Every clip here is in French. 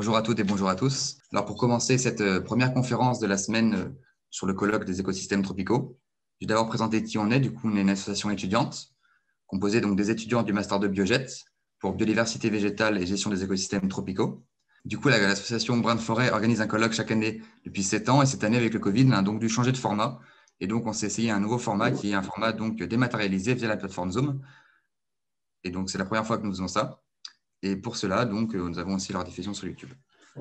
Bonjour à toutes et bonjour à tous. Alors pour commencer cette première conférence de la semaine sur le colloque des écosystèmes tropicaux, je vais d'abord présenter qui on est. Du coup, on est une association étudiante composée donc des étudiants du master de Biojet pour biodiversité végétale et gestion des écosystèmes tropicaux. Du coup, l'association Brin de Forêt organise un colloque chaque année depuis 7 ans et cette année avec le Covid, on a donc dû changer de format. Et donc, on s'est essayé un nouveau format qui est un format donc dématérialisé via la plateforme Zoom. Et donc, c'est la première fois que nous faisons ça. Et pour cela, donc, nous avons aussi leur diffusion sur YouTube.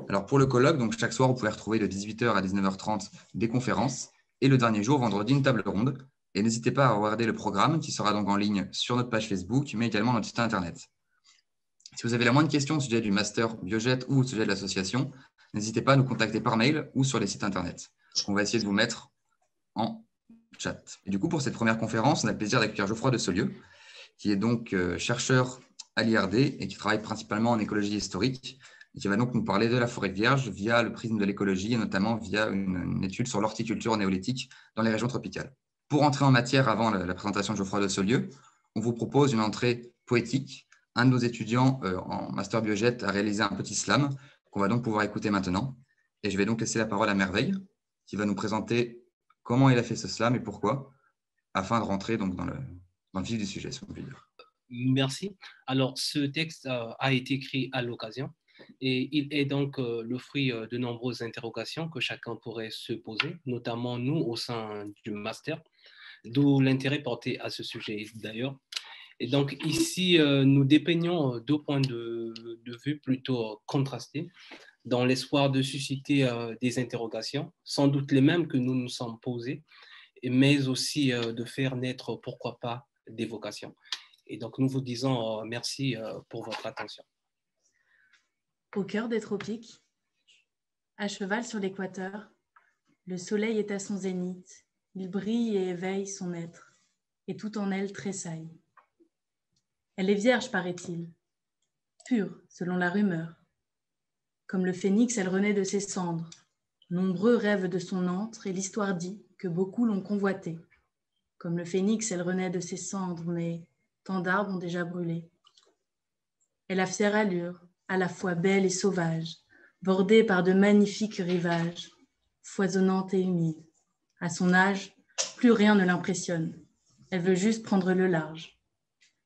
Alors, pour le colloque, donc, chaque soir, vous pouvez retrouver de 18h à 19h30 des conférences et le dernier jour, vendredi, une table ronde. Et n'hésitez pas à regarder le programme qui sera donc en ligne sur notre page Facebook, mais également notre site Internet. Si vous avez la moindre question au sujet du master Biojet ou au sujet de l'association, n'hésitez pas à nous contacter par mail ou sur les sites Internet. On va essayer de vous mettre en chat. Et du coup, pour cette première conférence, on a le plaisir d'accueillir Geoffroy de Saulieu, qui est donc chercheur à l'IRD et qui travaille principalement en écologie historique et qui va donc nous parler de la forêt vierge via le prisme de l'écologie et notamment via une étude sur l'horticulture néolithique dans les régions tropicales. Pour entrer en matière avant la présentation de Geoffroy de Saulieu, on vous propose une entrée poétique. Un de nos étudiants en master Biojet a réalisé un petit slam qu'on va donc pouvoir écouter maintenant. Et je vais donc laisser la parole à Merveille qui va nous présenter comment il a fait ce slam et pourquoi, afin de rentrer donc dans le vif du sujet, si on peut dire. Merci. Alors, ce texte a été écrit à l'occasion et il est donc le fruit de nombreuses interrogations que chacun pourrait se poser, notamment nous au sein du master, d'où l'intérêt porté à ce sujet d'ailleurs. Et donc ici, nous dépeignons deux points de vue plutôt contrastés dans l'espoir de susciter des interrogations, sans doute les mêmes que nous nous sommes posées, mais aussi de faire naître, pourquoi pas, des vocations. Et donc, nous vous disons merci pour votre attention. Au cœur des tropiques, à cheval sur l'équateur, le soleil est à son zénith, il brille et éveille son être, et tout en elle tressaille. Elle est vierge, paraît-il, pure selon la rumeur. Comme le phénix, elle renaît de ses cendres. Nombreux rêvent de son antre, et l'histoire dit que beaucoup l'ont convoitée. Comme le phénix, elle renaît de ses cendres, mais tant d'arbres ont déjà brûlé. Elle a fière allure, à la fois belle et sauvage, bordée par de magnifiques rivages, foisonnante et humide. À son âge, plus rien ne l'impressionne. Elle veut juste prendre le large.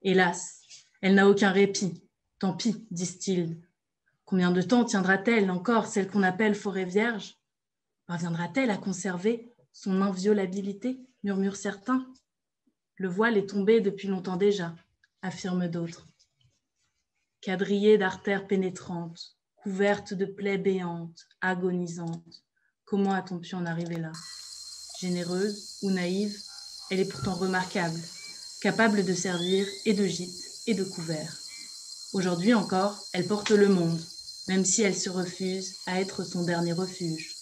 Hélas, elle n'a aucun répit. Tant pis, disent-ils. Combien de temps tiendra-t-elle encore celle qu'on appelle forêt vierge? Parviendra-t-elle à conserver son inviolabilité, murmurent certains. Le voile est tombé depuis longtemps déjà, affirment d'autres. Quadrillée d'artères pénétrantes, couverte de plaies béantes, agonisantes, comment a-t-on pu en arriver là? Généreuse ou naïve, elle est pourtant remarquable, capable de servir et de gîte et de couvert. Aujourd'hui encore, elle porte le monde, même si elle se refuse à être son dernier refuge.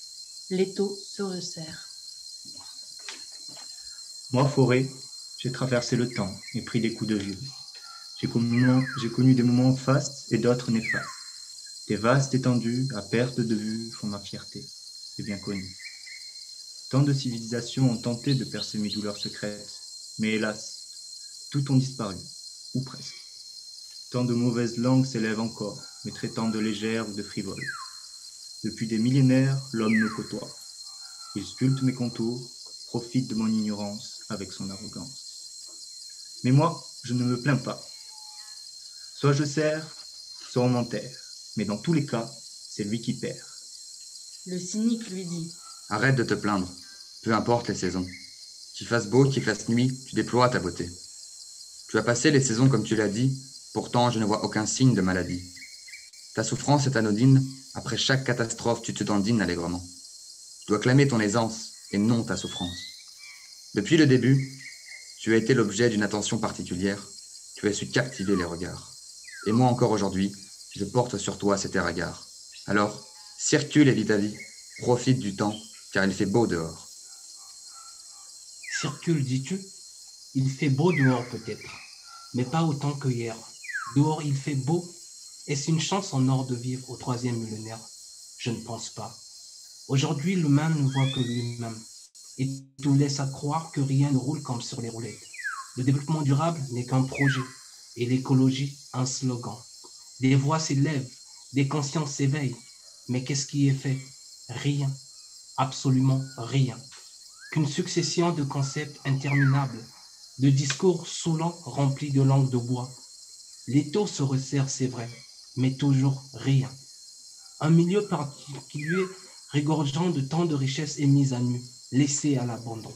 L'étau se resserre. Moi, forêt, j'ai traversé le temps et pris des coups de vieux. J'ai connu des moments fastes et d'autres néfastes. Des vastes étendues à perte de vue font ma fierté, c'est bien connu. Tant de civilisations ont tenté de percer mes douleurs secrètes, mais hélas, toutes ont disparu, ou presque. Tant de mauvaises langues s'élèvent encore, me traitant de légère ou de frivole. Depuis des millénaires, l'homme me côtoie. Il sculpte mes contours, profite de mon ignorance avec son arrogance. Mais moi, je ne me plains pas. Soit je sers, soit on m'enterre. Mais dans tous les cas, c'est lui qui perd. Le cynique lui dit : Arrête de te plaindre, peu importe les saisons. Qu'il fasse beau, qu'il fasse nuit, tu déploies ta beauté. Tu as passé les saisons comme tu l'as dit, pourtant je ne vois aucun signe de maladie. Ta souffrance est anodine, après chaque catastrophe tu te dandines allègrement. Tu dois clamer ton aisance et non ta souffrance. Depuis le début, tu as été l'objet d'une attention particulière, tu as su captiver les regards. Et moi encore aujourd'hui, je porte sur toi cet air hagard. Alors, circule et vis ta vie, profite du temps, car il fait beau dehors. Circule, dis-tu? Il fait beau dehors peut-être, mais pas autant que hier. Dehors il fait beau. Est-ce une chance en or de vivre au 3e millénaire? Je ne pense pas. Aujourd'hui, l'humain ne voit que lui-même et tout laisse à croire que rien ne roule comme sur les roulettes. Le développement durable n'est qu'un projet et l'écologie un slogan. Des voix s'élèvent, des consciences s'éveillent. Mais qu'est-ce qui est fait? Rien, absolument rien. Qu'une succession de concepts interminables, de discours saoulants remplis de langue de bois. L'étau se resserre, c'est vrai, mais toujours rien. Un milieu particulier régorgeant de tant de richesses est mis à nu, laissé à l'abandon.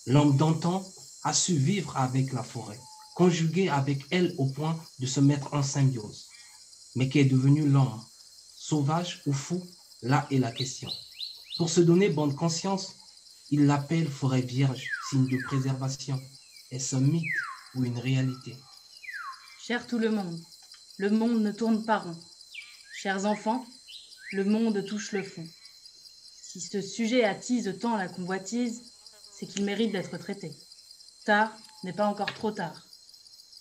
L'homme d'antan a su vivre avec la forêt, conjuguer avec elle au point de se mettre en symbiose. Mais qu'est devenu l'homme? Sauvage ou fou? Là est la question. Pour se donner bonne conscience, il l'appelle forêt vierge, signe de préservation. Est-ce un mythe ou une réalité? Cher tout le monde ne tourne pas rond. Chers enfants, le monde touche le fond. Si ce sujet attise tant la convoitise, c'est qu'il mérite d'être traité. Tard n'est pas encore trop tard.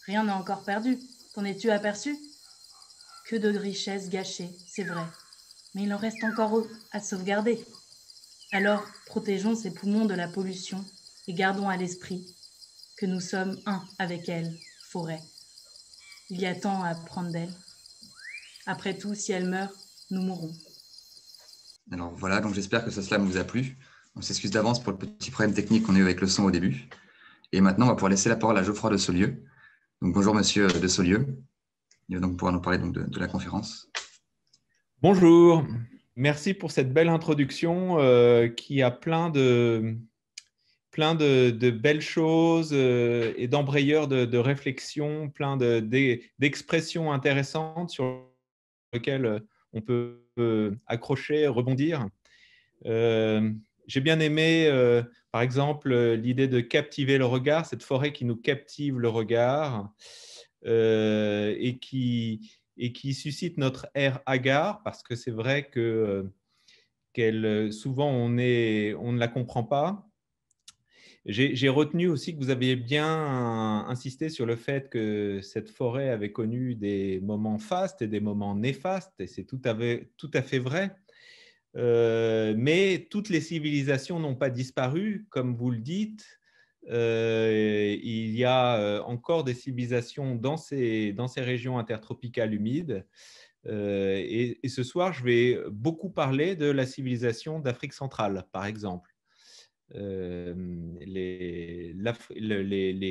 Rien n'est encore perdu. T'en es-tu aperçu? Que de richesses gâchées, c'est vrai, mais il en reste encore à sauvegarder. Alors, protégeons ces poumons de la pollution et gardons à l'esprit que nous sommes un avec elle, forêt. Il y a tant à apprendre d'elle. Après tout, si elle meurt, nous mourrons. Alors voilà, donc j'espère que ce slam vous a plu. On s'excuse d'avance pour le petit problème technique qu'on a eu avec le son au début. Et maintenant, on va pouvoir laisser la parole à Geoffroy de Saulieu. Donc bonjour monsieur de Saulieu. Il va donc pouvoir nous parler donc de la conférence. Bonjour, merci pour cette belle introduction qui a plein de belles choses et d'embrayeurs de réflexion, plein d'expressions intéressantes sur lesquelles on peut accrocher, rebondir. J'ai bien aimé, par exemple, l'idée de captiver le regard, cette forêt qui nous captive le regard et qui suscite notre air hagard, parce que c'est vrai que souvent on ne la comprend pas. J'ai retenu aussi que vous aviez bien insisté sur le fait que cette forêt avait connu des moments fastes et des moments néfastes, et c'est tout à fait vrai. Mais toutes les civilisations n'ont pas disparu, comme vous le dites. Il y a encore des civilisations dans ces régions intertropicales humides. Et ce soir, je vais beaucoup parler de la civilisation d'Afrique centrale, par exemple. Les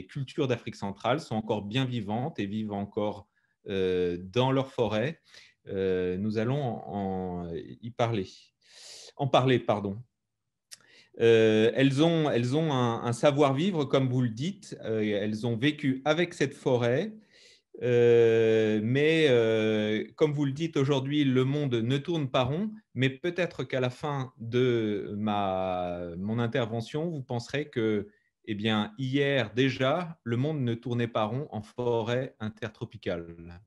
cultures d'Afrique centrale sont encore bien vivantes et vivent encore dans leurs forêts. Nous allons en parler. Elles ont un savoir-vivre, comme vous le dites. Elles ont vécu avec cette forêt. Mais comme vous le dites aujourd'hui, le monde ne tourne pas rond, mais peut-être qu'à la fin de mon intervention, vous penserez que, eh bien, hier déjà, le monde ne tournait pas rond en forêt intertropicale.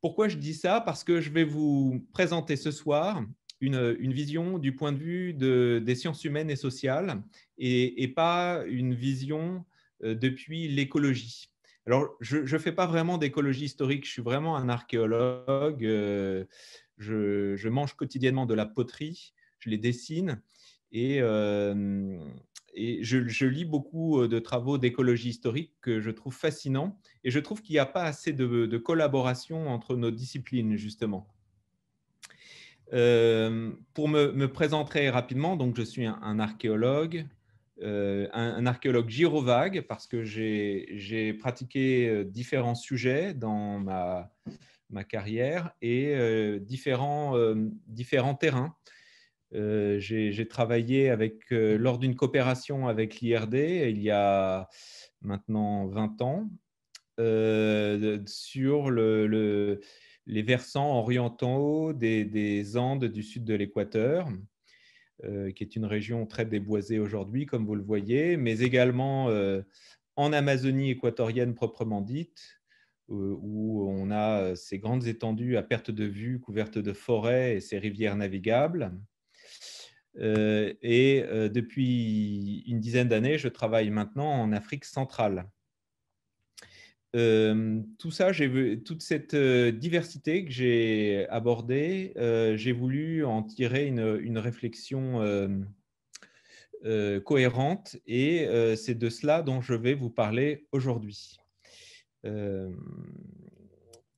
Pourquoi je dis ça? Parce que je vais vous présenter ce soir une vision du point de vue des sciences humaines et sociales et pas une vision depuis l'écologie. Alors, je ne fais pas vraiment d'écologie historique, je suis vraiment un archéologue. Je mange quotidiennement de la poterie, je les dessine et je lis beaucoup de travaux d'écologie historique que je trouve fascinants et je trouve qu'il n'y a pas assez de collaboration entre nos disciplines, justement. Pour me présenter rapidement, donc je suis un archéologue, un archéologue gyrovague parce que j'ai pratiqué différents sujets dans ma carrière et différents terrains. J'ai travaillé lors d'une coopération avec l'IRD il y a maintenant 20 ans sur les versants orientaux des Andes du sud de l'Équateur, qui est une région très déboisée aujourd'hui, comme vous le voyez, mais également en Amazonie équatorienne proprement dite, où on a ces grandes étendues à perte de vue, couvertes de forêts et ces rivières navigables. Depuis une dizaine d'années, je travaille maintenant en Afrique centrale. Toute cette diversité que j'ai abordée, j'ai voulu en tirer une réflexion cohérente et c'est de cela dont je vais vous parler aujourd'hui.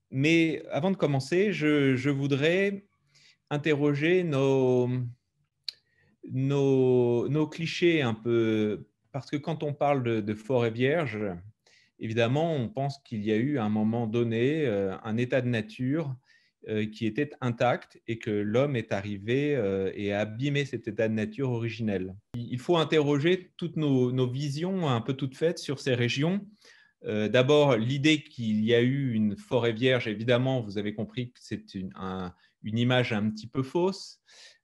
Mais avant de commencer, je voudrais interroger nos clichés un peu, parce que quand on parle de forêt vierge, évidemment, on pense qu'il y a eu à un moment donné un état de nature qui était intact et que l'homme est arrivé et a abîmé cet état de nature originel. Il faut interroger toutes nos visions un peu toutes faites sur ces régions. D'abord, l'idée qu'il y a eu une forêt vierge, évidemment, vous avez compris que c'est une image un petit peu fausse.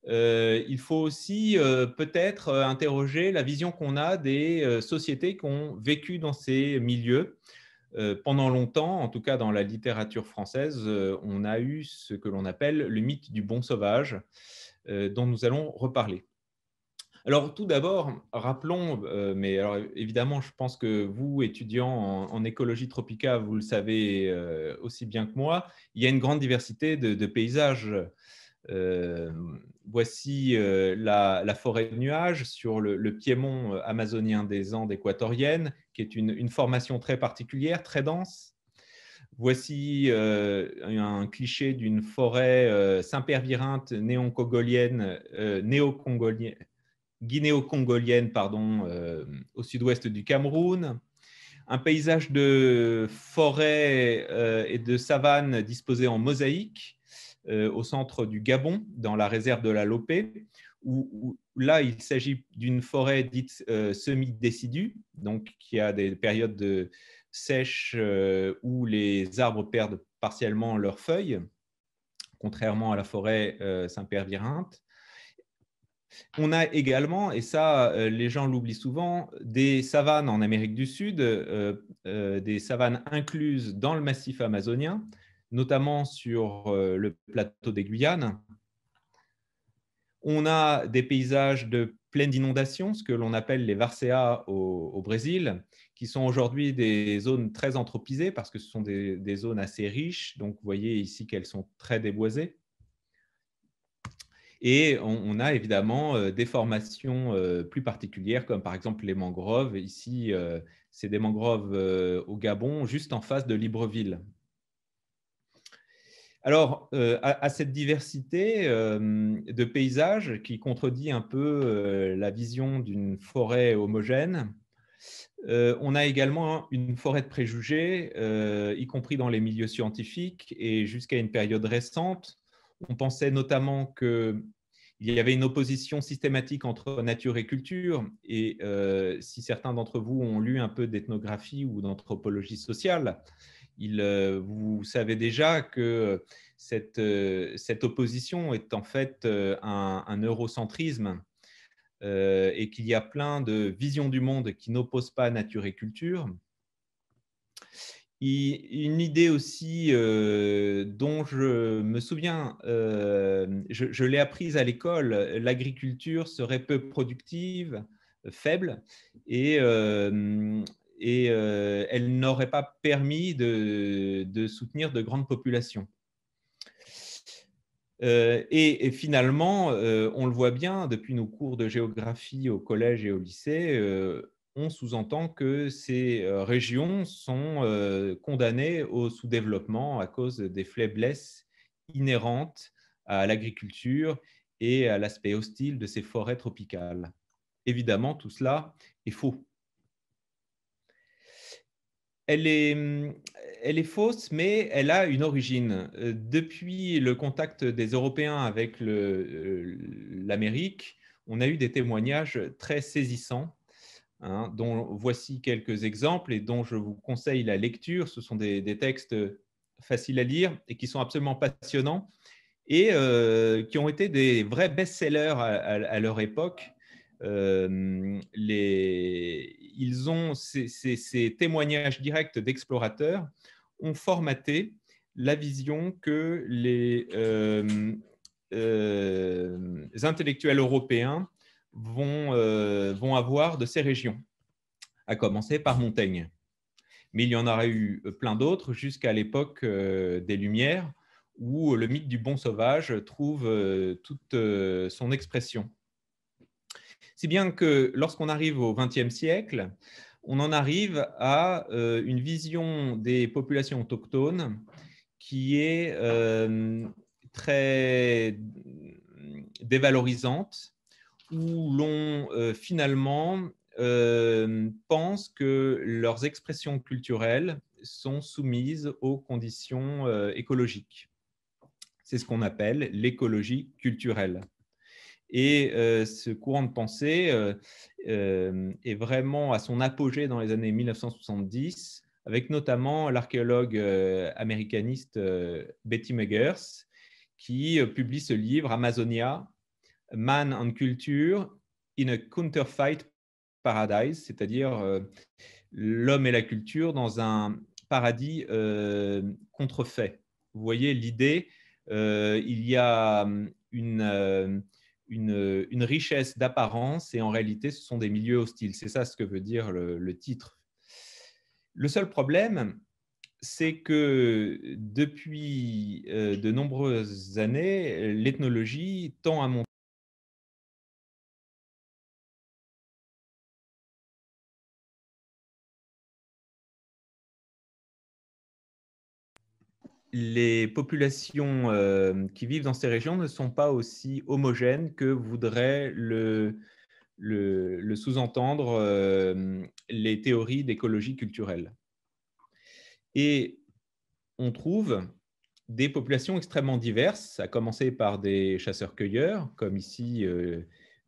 Il faut aussi peut-être interroger la vision qu'on a des sociétés qui ont vécu dans ces milieux. Pendant longtemps, en tout cas dans la littérature française, on a eu ce que l'on appelle le mythe du bon sauvage, dont nous allons reparler. Alors tout d'abord, rappelons, mais alors, évidemment, je pense que vous, étudiants en écologie tropicale, vous le savez aussi bien que moi, il y a une grande diversité de paysages. Voici la forêt de nuages sur le piémont amazonien des Andes équatoriennes, qui est une formation très particulière, très dense. Voici un cliché d'une forêt Saint-Pérvirinte guinéo-congolienne, au sud-ouest du Cameroun. Un paysage de forêt et de savane disposé en mosaïque au centre du Gabon, dans la réserve de la Lopé, où là, il s'agit d'une forêt dite semi-décidue, donc qui a des périodes de sèche où les arbres perdent partiellement leurs feuilles, contrairement à la forêt Saint-Pérvirinte. On a également, et ça, les gens l'oublient souvent, des savanes en Amérique du Sud, des savanes incluses dans le massif amazonien, notamment sur le plateau des Guyanes. On a des paysages de plaine d'inondation, ce que l'on appelle les varcéas au Brésil, qui sont aujourd'hui des zones très anthropisées parce que ce sont des zones assez riches. Donc, vous voyez ici qu'elles sont très déboisées. Et on a évidemment des formations plus particulières, comme par exemple les mangroves. Ici, c'est des mangroves au Gabon, juste en face de Libreville. Alors, à cette diversité de paysages qui contredit un peu la vision d'une forêt homogène, on a également une forêt de préjugés, y compris dans les milieux scientifiques. Et jusqu'à une période récente, on pensait notamment qu'il y avait une opposition systématique entre nature et culture. Et si certains d'entre vous ont lu un peu d'ethnographie ou d'anthropologie sociale, vous savez déjà que cette opposition est en fait un eurocentrisme et qu'il y a plein de visions du monde qui n'opposent pas nature et culture. Une idée aussi dont je me souviens, je l'ai apprise à l'école, l'agriculture serait peu productive, faible, et elle n'aurait pas permis de soutenir de grandes populations. Et finalement, on le voit bien depuis nos cours de géographie au collège et au lycée, on sous-entend que ces régions sont condamnées au sous-développement à cause des faiblesses inhérentes à l'agriculture et à l'aspect hostile de ces forêts tropicales. Évidemment, tout cela est faux. Elle est fausse, mais elle a une origine. Depuis le contact des Européens avec l'Amérique, on a eu des témoignages très saisissants, dont voici quelques exemples et dont je vous conseille la lecture. Ce sont des textes faciles à lire et qui sont absolument passionnants et qui ont été des vrais best-sellers à leur époque. Ces témoignages directs d'explorateurs ont formaté la vision que les intellectuels européens vont avoir de ces régions, à commencer par Montaigne. Mais il y en aurait eu plein d'autres jusqu'à l'époque des Lumières, où le mythe du bon sauvage trouve toute son expression. Si bien que lorsqu'on arrive au XXe siècle, on en arrive à une vision des populations autochtones qui est très dévalorisante, où l'on finalement pense que leurs expressions culturelles sont soumises aux conditions écologiques. C'est ce qu'on appelle l'écologie culturelle. Et ce courant de pensée est vraiment à son apogée dans les années 1970, avec notamment l'archéologue américaniste Betty Meggers, qui publie ce livre, Amazonia, Man and Culture in a Counterfeit Paradise, c'est-à-dire l'homme et la culture dans un paradis contrefait. Vous voyez l'idée, il y a une richesse d'apparence et en réalité, ce sont des milieux hostiles. C'est ça ce que veut dire le titre. Le seul problème, c'est que depuis de nombreuses années, l'ethnologie tend à montrer les populations qui vivent dans ces régions ne sont pas aussi homogènes que voudraient le sous-entendre les théories d'écologie culturelle. Et on trouve des populations extrêmement diverses, à commencer par des chasseurs-cueilleurs, comme ici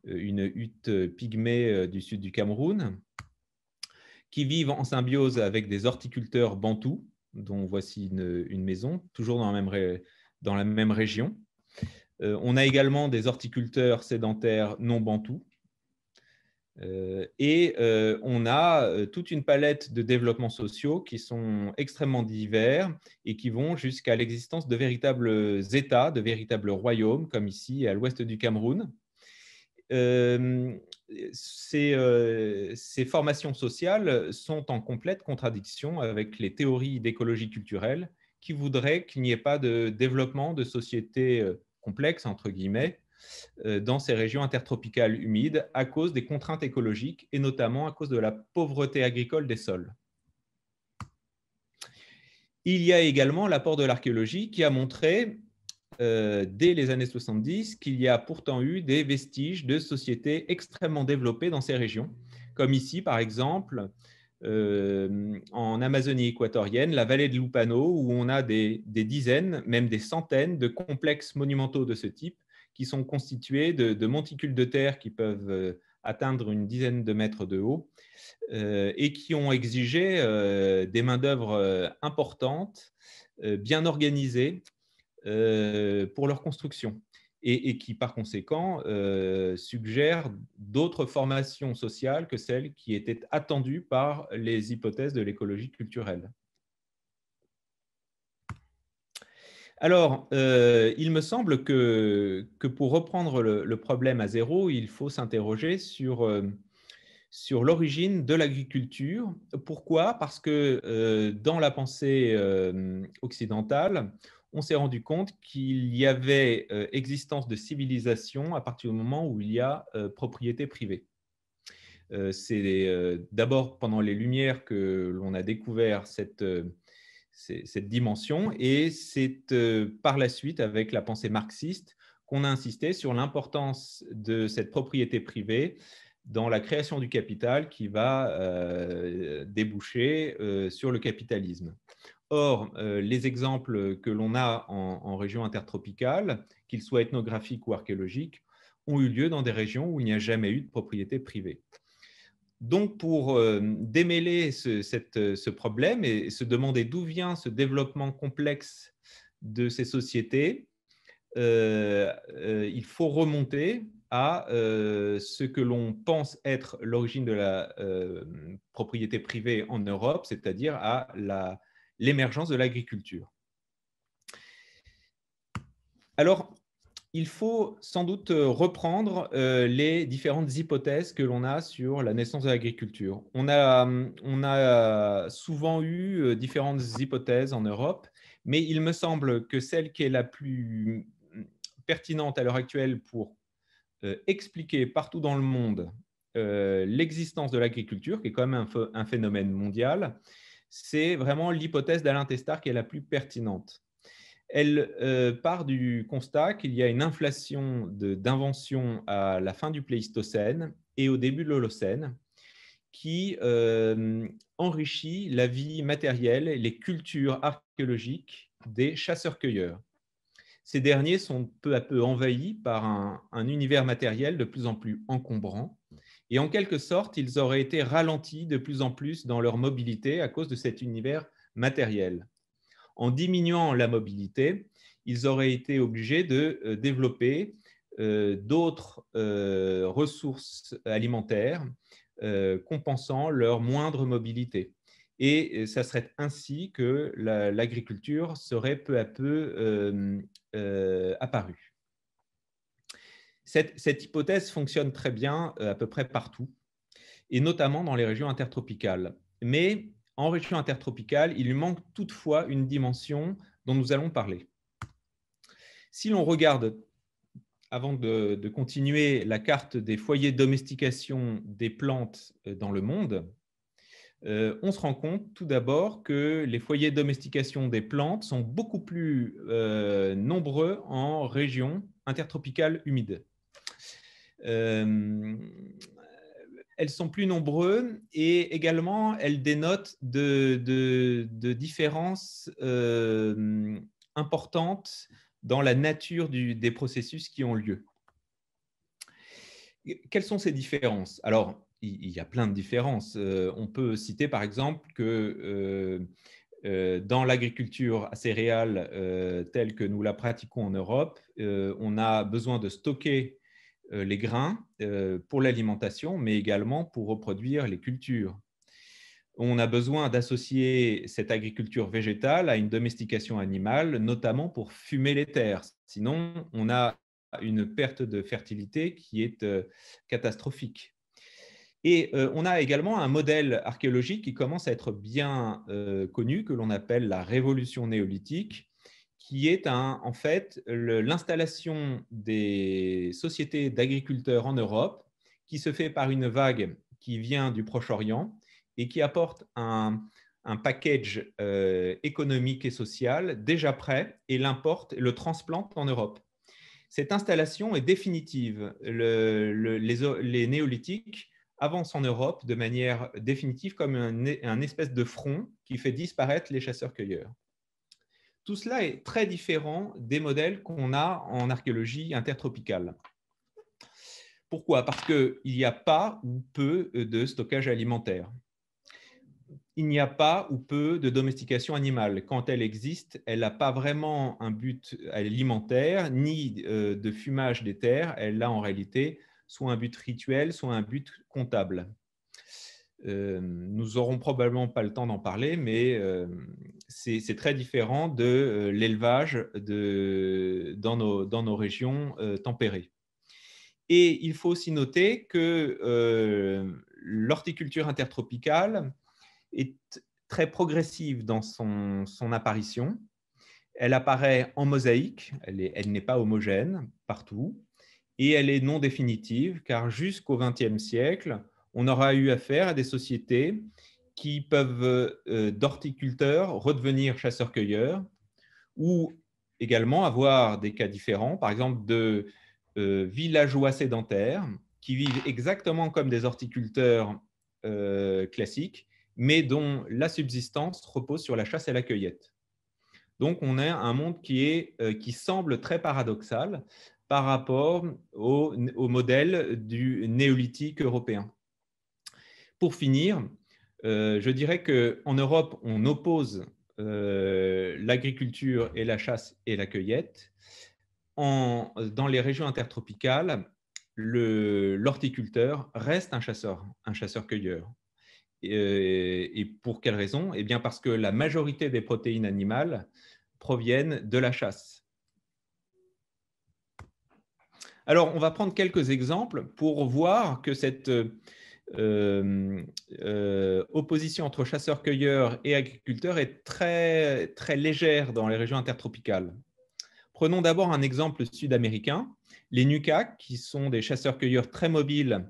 une hutte pygmée du sud du Cameroun, qui vivent en symbiose avec des horticulteurs bantous, dont voici une maison, toujours dans la même région. On a également des horticulteurs sédentaires non bantous. On a toute une palette de développements sociaux qui sont extrêmement divers et qui vont jusqu'à l'existence de véritables États, de véritables royaumes, comme ici à l'ouest du Cameroun. Ces formations sociales sont en complète contradiction avec les théories d'écologie culturelle qui voudraient qu'il n'y ait pas de développement de sociétés complexes, entre guillemets, dans ces régions intertropicales humides à cause des contraintes écologiques et notamment à cause de la pauvreté agricole des sols. Il y a également l'apport de l'archéologie qui a montré dès les années 70 qu'il y a pourtant eu des vestiges de sociétés extrêmement développées dans ces régions, comme ici par exemple en Amazonie équatorienne, la vallée de Lupano, où on a des dizaines, même des centaines de complexes monumentaux de ce type qui sont constitués de monticules de terre qui peuvent atteindre une dizaine de mètres de haut et qui ont exigé des main-d'œuvre importantes, bien organisées pour leur construction et qui, par conséquent, suggèrent d'autres formations sociales que celles qui étaient attendues par les hypothèses de l'écologie culturelle. Alors, il me semble que pour reprendre le problème à zéro, il faut s'interroger sur l'origine de l'agriculture. Pourquoi? Parce que dans la pensée occidentale, on s'est rendu compte qu'il y avait existence de civilisation à partir du moment où il y a propriété privée. C'est d'abord pendant les Lumières que l'on a découvert cette dimension et c'est par la suite, avec la pensée marxiste, qu'on a insisté sur l'importance de cette propriété privée dans la création du capital qui va déboucher sur le capitalisme. Or, les exemples que l'on a en région intertropicale, qu'ils soient ethnographiques ou archéologiques, ont eu lieu dans des régions où il n'y a jamais eu de propriété privée. Donc, pour démêler ce problème et se demander d'où vient ce développement complexe de ces sociétés, il faut remonter à ce que l'on pense être l'origine de la propriété privée en Europe, c'est-à-dire à l'émergence de l'agriculture. Alors, il faut sans doute reprendre les différentes hypothèses que l'on a sur la naissance de l'agriculture. On a souvent eu différentes hypothèses en Europe, mais il me semble que celle qui est la plus pertinente à l'heure actuelle pour expliquer partout dans le monde l'existence de l'agriculture, qui est quand même un phénomène mondial, c'est vraiment l'hypothèse d'Alain Testard qui est la plus pertinente. Elle part du constat qu'il y a une inflation d'inventions à la fin du Pléistocène et au début de l'Holocène qui enrichit la vie matérielle et les cultures archéologiques des chasseurs-cueilleurs. Ces derniers sont peu à peu envahis par un univers matériel de plus en plus encombrant et en quelque sorte, ils auraient été ralentis de plus en plus dans leur mobilité à cause de cet univers matériel. En diminuant la mobilité, ils auraient été obligés de développer d'autres ressources alimentaires compensant leur moindre mobilité. Et ça serait ainsi que l'agriculture serait peu à peu apparue. Cette hypothèse fonctionne très bien à peu près partout, et notamment dans les régions intertropicales. Mais en région intertropicale, il lui manque toutefois une dimension dont nous allons parler. Si l'on regarde, avant de continuer, la carte des foyers de domestication des plantes dans le monde, on se rend compte tout d'abord que les foyers de domestication des plantes sont beaucoup plus nombreux en région intertropicale humide. Elles sont plus nombreuses et également elles dénotent de différences importantes dans la nature des processus qui ont lieu. Quelles sont ces différences? Alors, il y a plein de différences. On peut citer par exemple que dans l'agriculture céréale telle que nous la pratiquons en Europe, on a besoin de stocker les grains pour l'alimentation, mais également pour reproduire les cultures. On a besoin d'associer cette agriculture végétale à une domestication animale, notamment pour fumer les terres. Sinon, on a une perte de fertilité qui est catastrophique. Et on a également un modèle archéologique qui commence à être bien connu, que l'on appelle la révolution néolithique, qui est en fait l'installation des sociétés d'agriculteurs en Europe, qui se fait par une vague qui vient du Proche-Orient et qui apporte un package économique et social déjà prêt et l'importe et le transplante en Europe. Cette installation est définitive. Les néolithiques avancent en Europe de manière définitive comme un espèce de front qui fait disparaître les chasseurs-cueilleurs. Tout cela est très différent des modèles qu'on a en archéologie intertropicale. Pourquoi? Parce qu'il n'y a pas ou peu de stockage alimentaire. Il n'y a pas ou peu de domestication animale. Quand elle existe, elle n'a pas vraiment un but alimentaire, ni de fumage des terres. Elle a en réalité soit un but rituel, soit un but comptable. Nous n'aurons probablement pas le temps d'en parler, mais c'est très différent de l'élevage dans nos régions tempérées. Et il faut aussi noter que l'horticulture intertropicale est très progressive dans son apparition. Elle apparaît en mosaïque, elle n'est pas homogène partout, et elle est non définitive, car jusqu'au XXe siècle, on aura eu affaire à des sociétés qui peuvent, d'horticulteurs, redevenir chasseurs-cueilleurs, ou également avoir des cas différents, par exemple de villageois sédentaires qui vivent exactement comme des horticulteurs classiques, mais dont la subsistance repose sur la chasse et la cueillette. Donc, on a un monde qui semble très paradoxal par rapport au modèle du néolithique européen. Pour finir, je dirais qu'en Europe, on oppose l'agriculture et la chasse et la cueillette. Dans les régions intertropicales, l'horticulteur reste un chasseur-cueilleur. Et pour quelle raison? Eh bien parce que la majorité des protéines animales proviennent de la chasse. Alors, on va prendre quelques exemples pour voir que cette opposition entre chasseurs-cueilleurs et agriculteurs est très, très légère dans les régions intertropicales. Prenons d'abord un exemple sud-américain, les Nucac, qui sont des chasseurs-cueilleurs très mobiles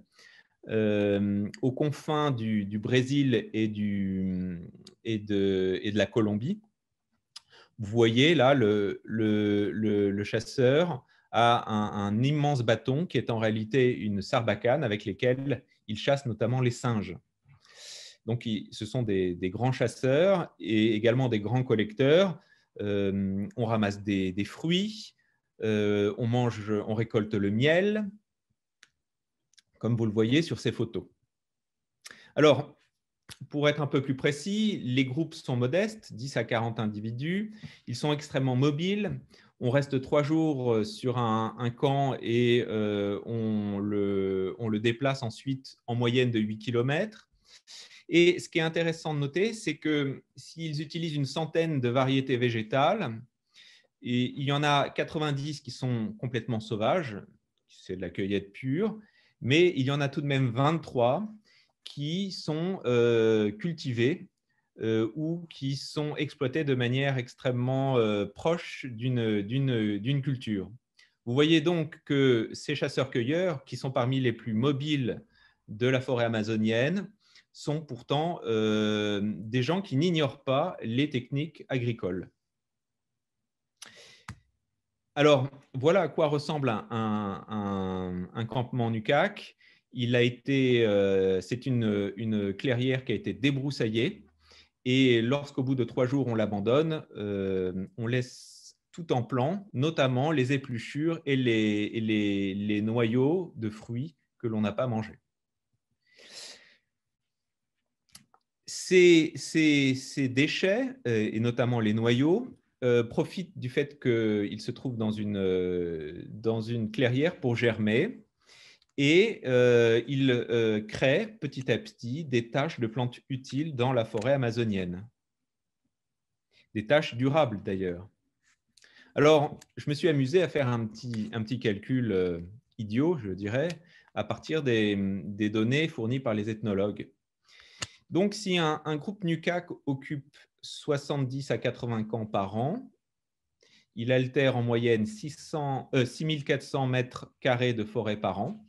aux confins du Brésil et de la Colombie. Vous voyez là, le chasseur a un immense bâton qui est en réalité une sarbacane avec lesquelles il chasse notamment les singes. Donc, ce sont des grands chasseurs et également des grands collecteurs. On ramasse des fruits, on récolte le miel, comme vous le voyez sur ces photos. Alors, pour être un peu plus précis, les groupes sont modestes, 10 à 40 individus. Ils sont extrêmement mobiles. On reste 3 jours sur un camp et on le déplace ensuite en moyenne de 8 km. Et ce qui est intéressant de noter, c'est que s'ils utilisent une centaine de variétés végétales, et il y en a 90 qui sont complètement sauvages, c'est de la cueillette pure, mais il y en a tout de même 23 qui sont cultivés ou qui sont exploités de manière extrêmement proche d'une culture. Vous voyez donc que ces chasseurs-cueilleurs, qui sont parmi les plus mobiles de la forêt amazonienne, sont pourtant des gens qui n'ignorent pas les techniques agricoles. Alors, voilà à quoi ressemble un campement NUCAC. C'est une clairière qui a été débroussaillée et lorsqu'au bout de 3 jours on l'abandonne, on laisse tout en plan, notamment les épluchures et les noyaux de fruits que l'on n'a pas mangés. Ces déchets, et notamment les noyaux, profitent du fait qu'ils se trouvent dans une clairière pour germer et ils créent petit à petit des taches de plantes utiles dans la forêt amazonienne. Des taches durables d'ailleurs. Alors, je me suis amusé à faire un petit calcul idiot, je dirais, à partir des données fournies par les ethnologues. Donc, si un groupe NUCAC occupe 70 à 80 camps par an, il altère en moyenne 6400 mètres carrés de forêt par an.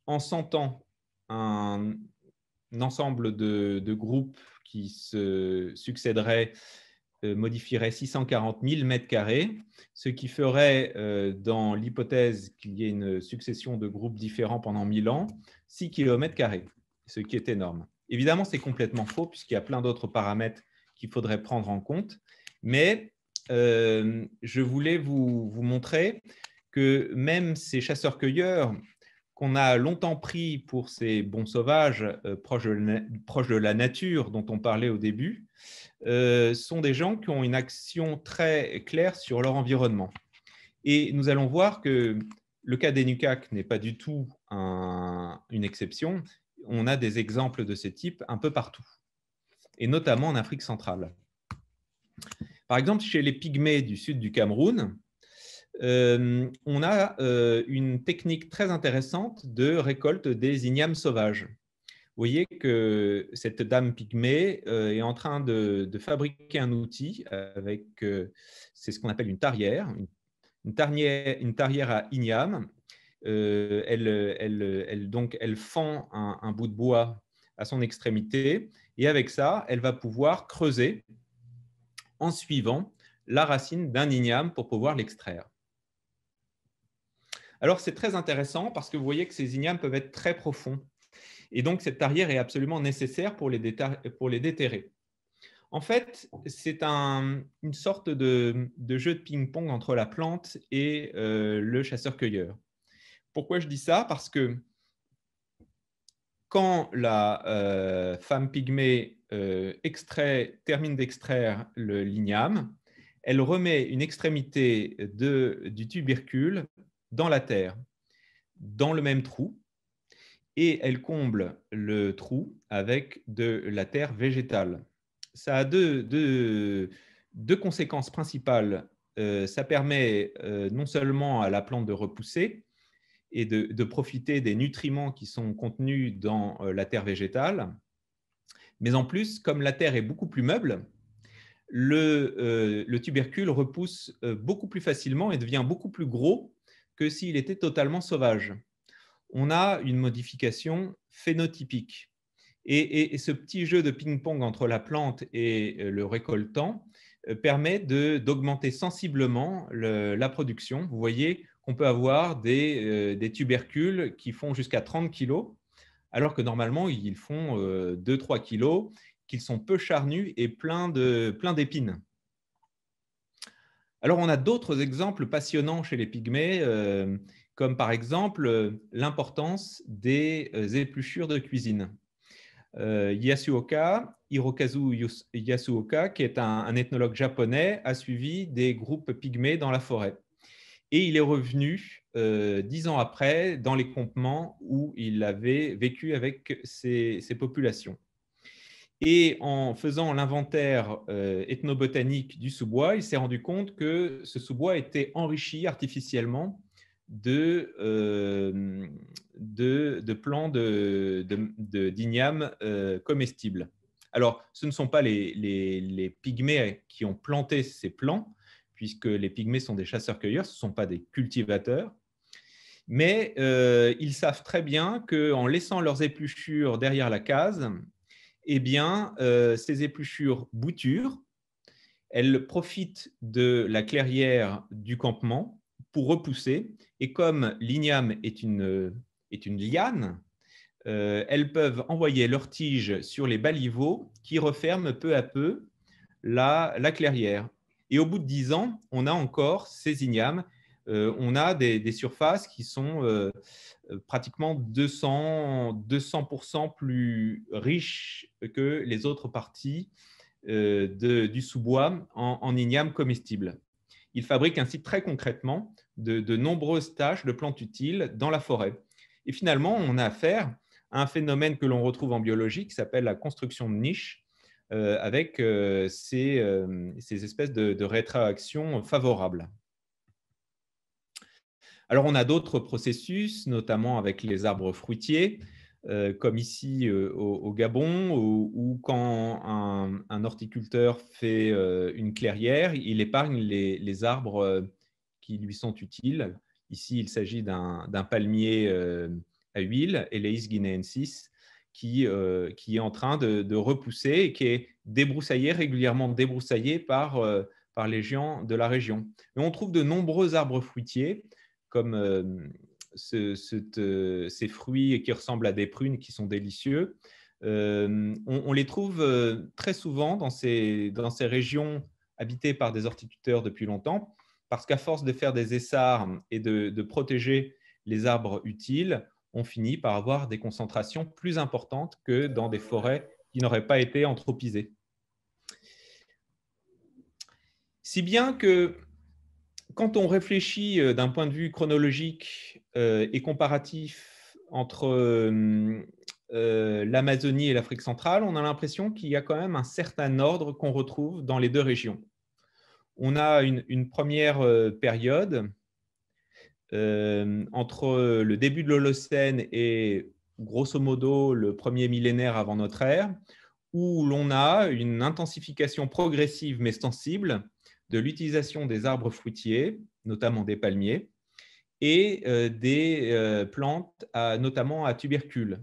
En 100 ans, un ensemble de groupes qui se succéderaient modifierait 640 000 mètres carrés, ce qui ferait, dans l'hypothèse qu'il y ait une succession de groupes différents pendant 1000 ans, 6 km carrés, ce qui est énorme. Évidemment, c'est complètement faux puisqu'il y a plein d'autres paramètres qu'il faudrait prendre en compte, mais je voulais vous montrer que même ces chasseurs-cueilleurs qu'on a longtemps pris pour ces bons sauvages proches de la nature dont on parlait au début, sont des gens qui ont une action très claire sur leur environnement. Et nous allons voir que le cas des NUCAC n'est pas du tout une exception. On a des exemples de ce type un peu partout, et notamment en Afrique centrale. Par exemple, chez les pygmées du sud du Cameroun, on a une technique très intéressante de récolte des ignames sauvages. Vous voyez que cette dame pygmée est en train de fabriquer un outil avec, c'est ce qu'on appelle une tarière, une tarière à igname. Elle fend un bout de bois à son extrémité et avec ça, elle va pouvoir creuser en suivant la racine d'un igname pour pouvoir l'extraire. Alors, c'est très intéressant parce que vous voyez que ces ignames peuvent être très profonds. Et donc, cette tarière est absolument nécessaire pour les déterrer. En fait, c'est une sorte de jeu de ping-pong entre la plante et le chasseur-cueilleur. Pourquoi je dis ça? Parce que quand la femme pygmée termine d'extraire l'igname, elle remet une extrémité du tubercule dans la terre, dans le même trou, et elle comble le trou avec de la terre végétale. Ça a deux conséquences principales. Ça permet non seulement à la plante de repousser et de profiter des nutriments qui sont contenus dans la terre végétale, mais en plus, comme la terre est beaucoup plus meuble, le tubercule repousse beaucoup plus facilement et devient beaucoup plus gros que s'il était totalement sauvage. On a une modification phénotypique. Et ce petit jeu de ping-pong entre la plante et le récoltant permet d'augmenter sensiblement la production. Vous voyez qu'on peut avoir des tubercules qui font jusqu'à 30 kg, alors que normalement, ils font 2-3 kg, qu'ils sont peu charnus et plein d'épines. Alors, on a d'autres exemples passionnants chez les pygmées, comme par exemple l'importance des épluchures de cuisine. Hirokazu Yasuoka, qui est un ethnologue japonais, a suivi des groupes pygmées dans la forêt. Et il est revenu 10 ans après dans les campements où il avait vécu avec ces populations. Et en faisant l'inventaire ethnobotanique du sous-bois, il s'est rendu compte que ce sous-bois était enrichi artificiellement de plants d'igname comestibles. Alors, ce ne sont pas les pygmées qui ont planté ces plants, puisque les pygmées sont des chasseurs-cueilleurs, ce ne sont pas des cultivateurs. Mais ils savent très bien qu'en laissant leurs épluchures derrière la case, eh bien, ces épluchures bouturent, elles profitent de la clairière du campement pour repousser. Et comme l'igname est une liane, elles peuvent envoyer leurs tiges sur les baliveaux qui referment peu à peu la clairière. Et au bout de 10 ans, on a encore ces ignames. On a des surfaces qui sont pratiquement 200% plus riches que les autres parties du sous-bois en igname comestible. Il fabrique ainsi très concrètement de nombreuses tâches de plantes utiles dans la forêt. Et finalement, on a affaire à un phénomène que l'on retrouve en biologie qui s'appelle la construction de niches, avec ces espèces de rétroactions favorables. Alors, on a d'autres processus, notamment avec les arbres fruitiers, comme ici au Gabon, où quand un horticulteur fait une clairière, il épargne les arbres qui lui sont utiles. Ici, il s'agit d'un palmier à huile, Eleis guineensis, qui est en train de repousser et qui est régulièrement débroussaillé par les gens de la région. Et on trouve de nombreux arbres fruitiers, comme ces fruits qui ressemblent à des prunes qui sont délicieux. On les trouve très souvent dans ces régions habitées par des horticulteurs depuis longtemps, parce qu'à force de faire des essarts et de protéger les arbres utiles, on finit par avoir des concentrations plus importantes que dans des forêts qui n'auraient pas été anthropisées. Si bien que quand on réfléchit d'un point de vue chronologique et comparatif entre l'Amazonie et l'Afrique centrale, on a l'impression qu'il y a quand même un certain ordre qu'on retrouve dans les deux régions. On a une première période entre le début de l'Holocène et grosso modo le premier millénaire avant notre ère, où l'on a une intensification progressive mais sensible de l'utilisation des arbres fruitiers, notamment des palmiers, et des plantes notamment à tubercules.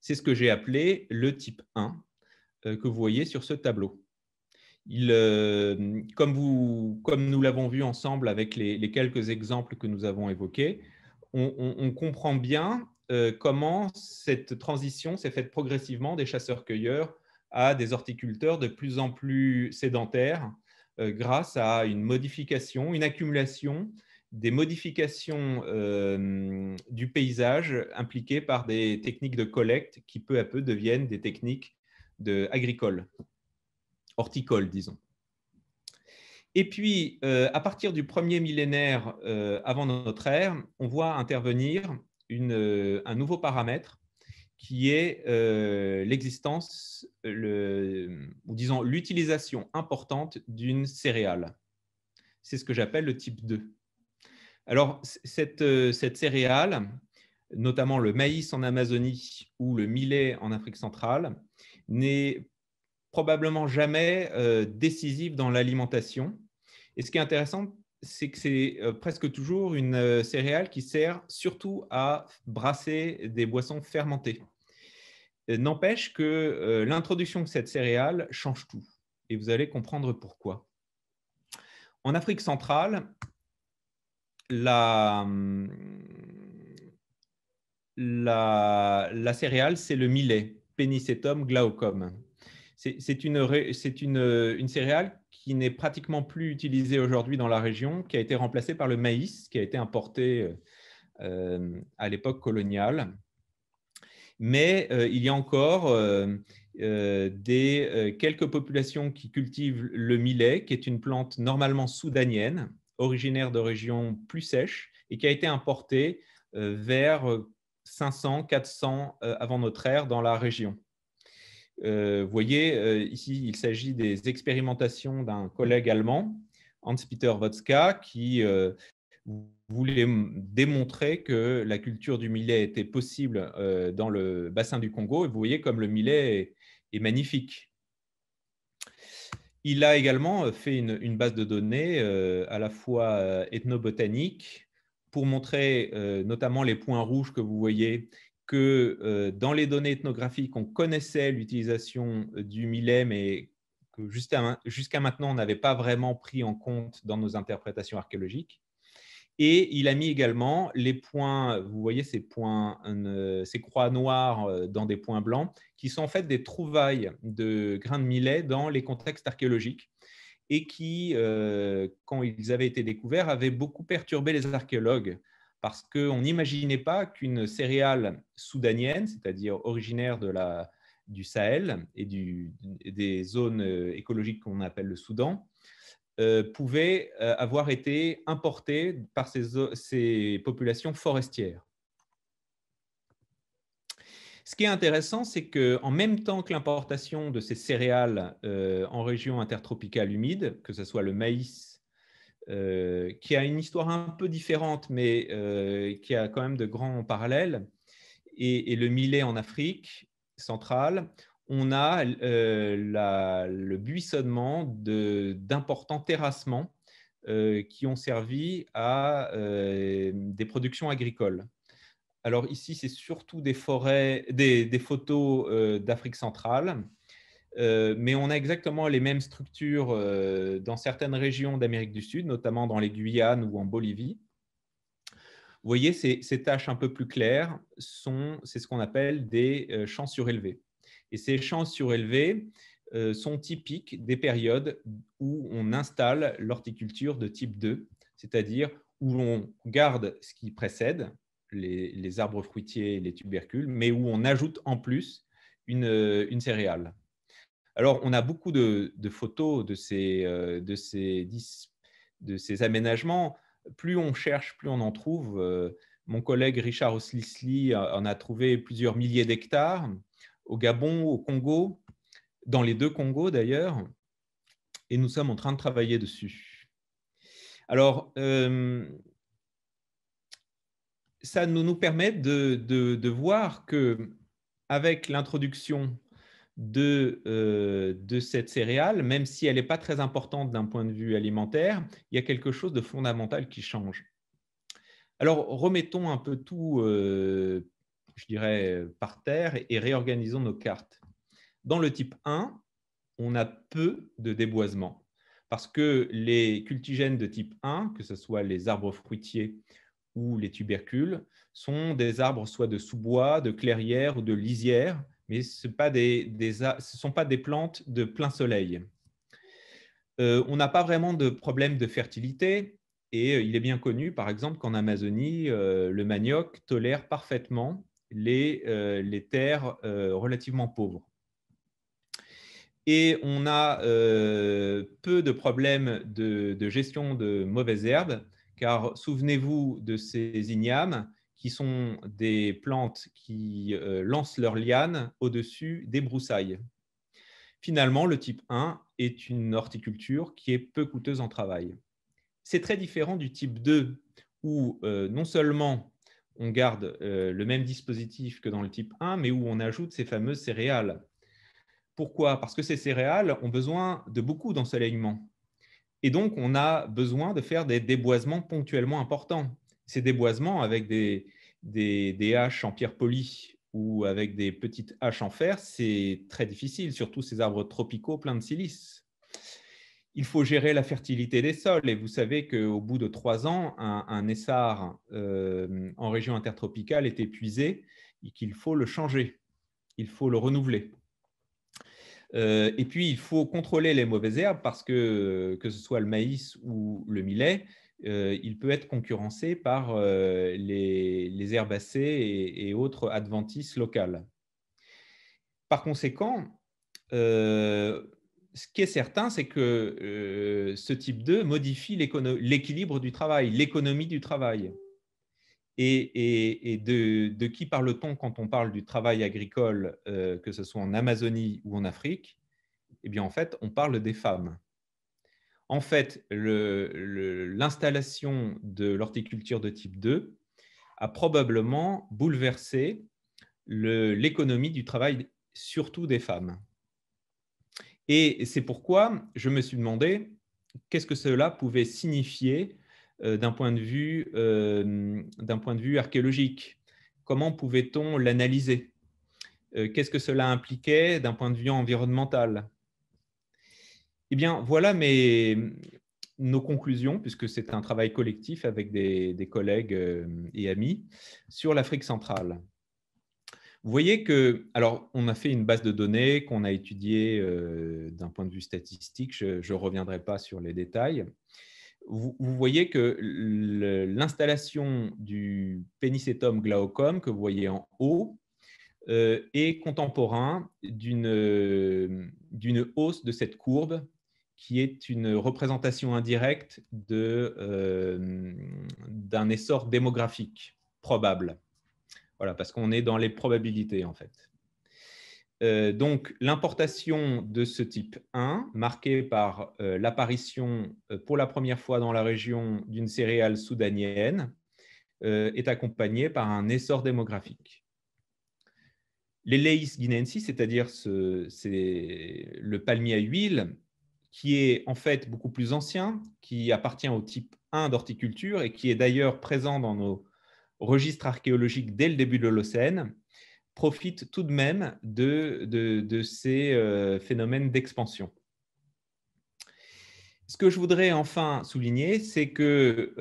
C'est ce que j'ai appelé le type 1 que vous voyez sur ce tableau. Comme nous l'avons vu ensemble avec les quelques exemples que nous avons évoqués, on comprend bien comment cette transition s'est faite progressivement des chasseurs-cueilleurs à des horticulteurs de plus en plus sédentaires grâce à une modification, une accumulation des modifications du paysage impliquées par des techniques de collecte qui peu à peu deviennent des techniques agricoles, horticoles, disons. Et puis, à partir du premier millénaire avant notre ère, on voit intervenir un nouveau paramètre qui est l'existence, ou disons l'utilisation importante d'une céréale. C'est ce que j'appelle le type 2. Alors, cette céréale, notamment le maïs en Amazonie ou le millet en Afrique centrale, n'est probablement jamais décisive dans l'alimentation. Et ce qui est intéressant, c'est que c'est presque toujours une céréale qui sert surtout à brasser des boissons fermentées. N'empêche que l'introduction de cette céréale change tout. Et vous allez comprendre pourquoi. En Afrique centrale, la céréale, c'est le millet, Pennisetum glaucum. C'est une céréale qui n'est pratiquement plus utilisée aujourd'hui dans la région, qui a été remplacée par le maïs, qui a été importé à l'époque coloniale. Mais il y a encore quelques populations qui cultivent le millet, qui est une plante normalement soudanienne, originaire de régions plus sèches et qui a été importée vers 500, 400 avant notre ère dans la région. Vous voyez, ici, il s'agit des expérimentations d'un collègue allemand, Hans-Peter Wotzka, qui voulait démontrer que la culture du millet était possible dans le bassin du Congo. Et vous voyez comme le millet est magnifique. Il a également fait une base de données à la fois ethnobotanique pour montrer notamment les points rouges que vous voyez, que dans les données ethnographiques, on connaissait l'utilisation du millet, mais que jusqu'à maintenant, on n'avait pas vraiment pris en compte dans nos interprétations archéologiques. Et il a mis également les points, vous voyez ces points, ces croix noires dans des points blancs, qui sont en fait des trouvailles de grains de millet dans les contextes archéologiques et qui, quand ils avaient été découverts, avaient beaucoup perturbé les archéologues parce qu'on n'imaginait pas qu'une céréale soudanienne, c'est-à-dire originaire du Sahel et des zones écologiques qu'on appelle le Soudan, pouvait avoir été importé par ces populations forestières. Ce qui est intéressant, c'est qu'en même temps que l'importation de ces céréales en région intertropicale humide, que ce soit le maïs, qui a une histoire un peu différente, mais qui a quand même de grands parallèles, et le millet en Afrique centrale, on a le buissonnement d'importants terrassements qui ont servi à des productions agricoles. Alors ici, c'est surtout des forêts, des photos d'Afrique centrale, mais on a exactement les mêmes structures dans certaines régions d'Amérique du Sud, notamment dans les Guyanes ou en Bolivie. Vous voyez, ces taches un peu plus claires, c'est ce qu'on appelle des champs surélevés. Et ces champs surélevés sont typiques des périodes où on installe l'horticulture de type 2, c'est-à-dire où on garde ce qui précède, les arbres fruitiers et les tubercules, mais où on ajoute en plus une céréale. Alors, on a beaucoup de photos de ces aménagements. Plus on cherche, plus on en trouve. Mon collègue Richard Oslisli en a trouvé plusieurs milliers d'hectares au Gabon, au Congo, dans les deux Congos d'ailleurs, et nous sommes en train de travailler dessus. Alors, ça nous permet de voir qu'avec l'introduction de cette céréale, même si elle n'est pas très importante d'un point de vue alimentaire, il y a quelque chose de fondamental qui change. Alors, remettons un peu tout, je dirais, par terre et réorganisons nos cartes. Dans le type 1, on a peu de déboisement parce que les cultigènes de type 1, que ce soit les arbres fruitiers ou les tubercules, sont des arbres soit de sous-bois, de clairière ou de lisière, mais ce ne sont pas des plantes de plein soleil. On n'a pas vraiment de problème de fertilité et il est bien connu, par exemple, qu'en Amazonie, le manioc tolère parfaitement les terres relativement pauvres. Et on a peu de problèmes de gestion de mauvaises herbes, car souvenez-vous de ces ignames qui sont des plantes qui lancent leurs lianes au-dessus des broussailles. Finalement, le type 1 est une horticulture qui est peu coûteuse en travail. C'est très différent du type 2, où non seulement on garde le même dispositif que dans le type 1, mais où on ajoute ces fameuses céréales. Pourquoi? Parce que ces céréales ont besoin de beaucoup d'ensoleillement. Et donc, on a besoin de faire des déboisements ponctuellement importants. Ces déboisements avec des haches en pierre polie ou avec des petites haches en fer, c'est très difficile, surtout ces arbres tropicaux pleins de silice. Il faut gérer la fertilité des sols et vous savez qu'au bout de 3 ans, un essar en région intertropicale est épuisé et qu'il faut le changer, il faut le renouveler. Et puis, il faut contrôler les mauvaises herbes parce que ce soit le maïs ou le millet, il peut être concurrencé par les herbacées et autres adventices locales. Par conséquent, ce qui est certain, c'est que ce type 2 modifie l'équilibre du travail, l'économie du travail. Et de qui parle-t-on quand on parle du travail agricole, que ce soit en Amazonie ou en Afrique? Eh bien, en fait, on parle des femmes. En fait, l'installation de l'horticulture de type 2 a probablement bouleversé l'économie du travail, surtout des femmes. Et c'est pourquoi je me suis demandé qu'est-ce que cela pouvait signifier d'un point de vue archéologique. Comment pouvait-on l'analyser? Qu'est-ce que cela impliquait d'un point de vue environnemental? Eh bien, voilà nos conclusions, puisque c'est un travail collectif avec des collègues et amis, sur l'Afrique centrale. Vous voyez que, alors, on a fait une base de données qu'on a étudiée d'un point de vue statistique, je ne reviendrai pas sur les détails. Vous voyez que l'installation du Pennisetum glaucum, que vous voyez en haut, est contemporain d'une hausse de cette courbe, qui est une représentation indirecte d'un essor démographique probable. Voilà, parce qu'on est dans les probabilités, en fait. Donc, l'importation de ce type 1, marquée par l'apparition pour la première fois dans la région d'une céréale soudanienne, est accompagnée par un essor démographique. L'Elaeis guinensis, c'est-à-dire le palmier à huile, qui est en fait beaucoup plus ancien, qui appartient au type 1 d'horticulture et qui est d'ailleurs présent dans nos registres archéologiques dès le début de l'Holocène, profite tout de même de ces phénomènes d'expansion. Ce que je voudrais enfin souligner, c'est que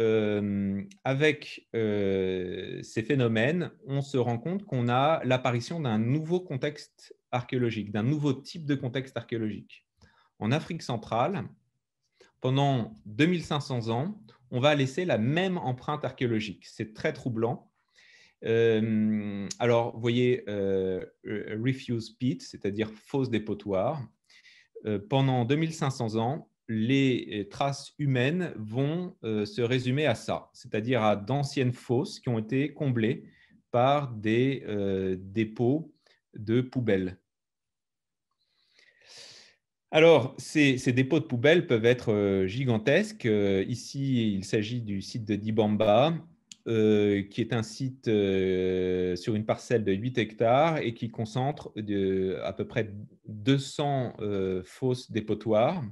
avec ces phénomènes, on se rend compte qu'on a l'apparition d'un nouveau contexte archéologique, d'un nouveau type de contexte archéologique. En Afrique centrale, pendant 2500 ans, on va laisser la même empreinte archéologique. C'est très troublant. Alors, vous voyez, refuse pit, c'est-à-dire fosse dépotoir. Pendant 2500 ans, les traces humaines vont se résumer à ça, c'est-à-dire à d'anciennes fosses qui ont été comblées par des dépôts de poubelles. Alors, ces dépôts de poubelles peuvent être gigantesques. Ici, il s'agit du site de Dibamba, qui est un site sur une parcelle de 8 hectares et qui concentre à peu près 200 fosses dépotoirs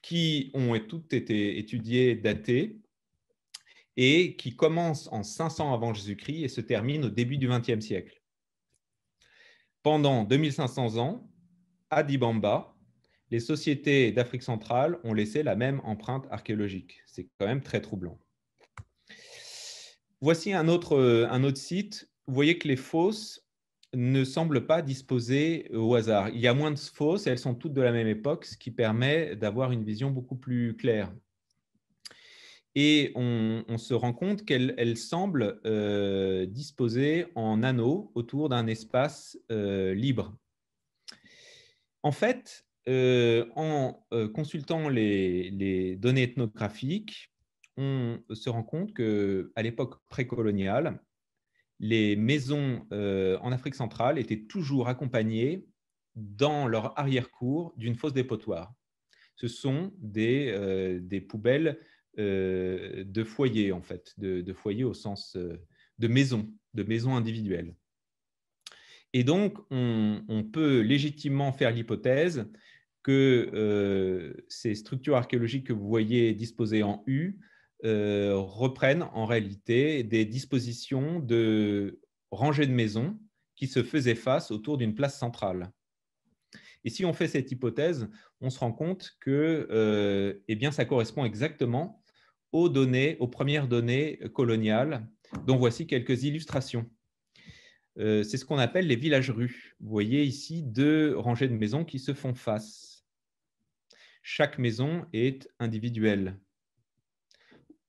qui ont toutes été étudiées, datées, et qui commencent en 500 avant Jésus-Christ et se terminent au début du XXe siècle. Pendant 2500 ans, à Dibamba, les sociétés d'Afrique centrale ont laissé la même empreinte archéologique. C'est quand même très troublant. Voici un autre site. Vous voyez que les fosses ne semblent pas disposées au hasard. Il y a moins de fosses et elles sont toutes de la même époque, ce qui permet d'avoir une vision beaucoup plus claire. Et on se rend compte qu'elles semblent disposées en anneaux autour d'un espace libre. En fait, en consultant les données ethnographiques, on se rend compte qu'à l'époque précoloniale, les maisons en Afrique centrale étaient toujours accompagnées dans leur arrière-cour d'une fosse dépotoir. Ce sont des poubelles de foyer, en fait, de foyer au sens de maison individuelle. Et donc, on peut légitimement faire l'hypothèse que ces structures archéologiques que vous voyez disposées en U reprennent en réalité des dispositions rangées de maisons qui se faisaient face autour d'une place centrale. Et si on fait cette hypothèse, on se rend compte que eh bien, ça correspond exactement aux premières données coloniales, dont voici quelques illustrations. C'est ce qu'on appelle les villages-rues. Vous voyez ici 2 rangées de maisons qui se font face. Chaque maison est individuelle.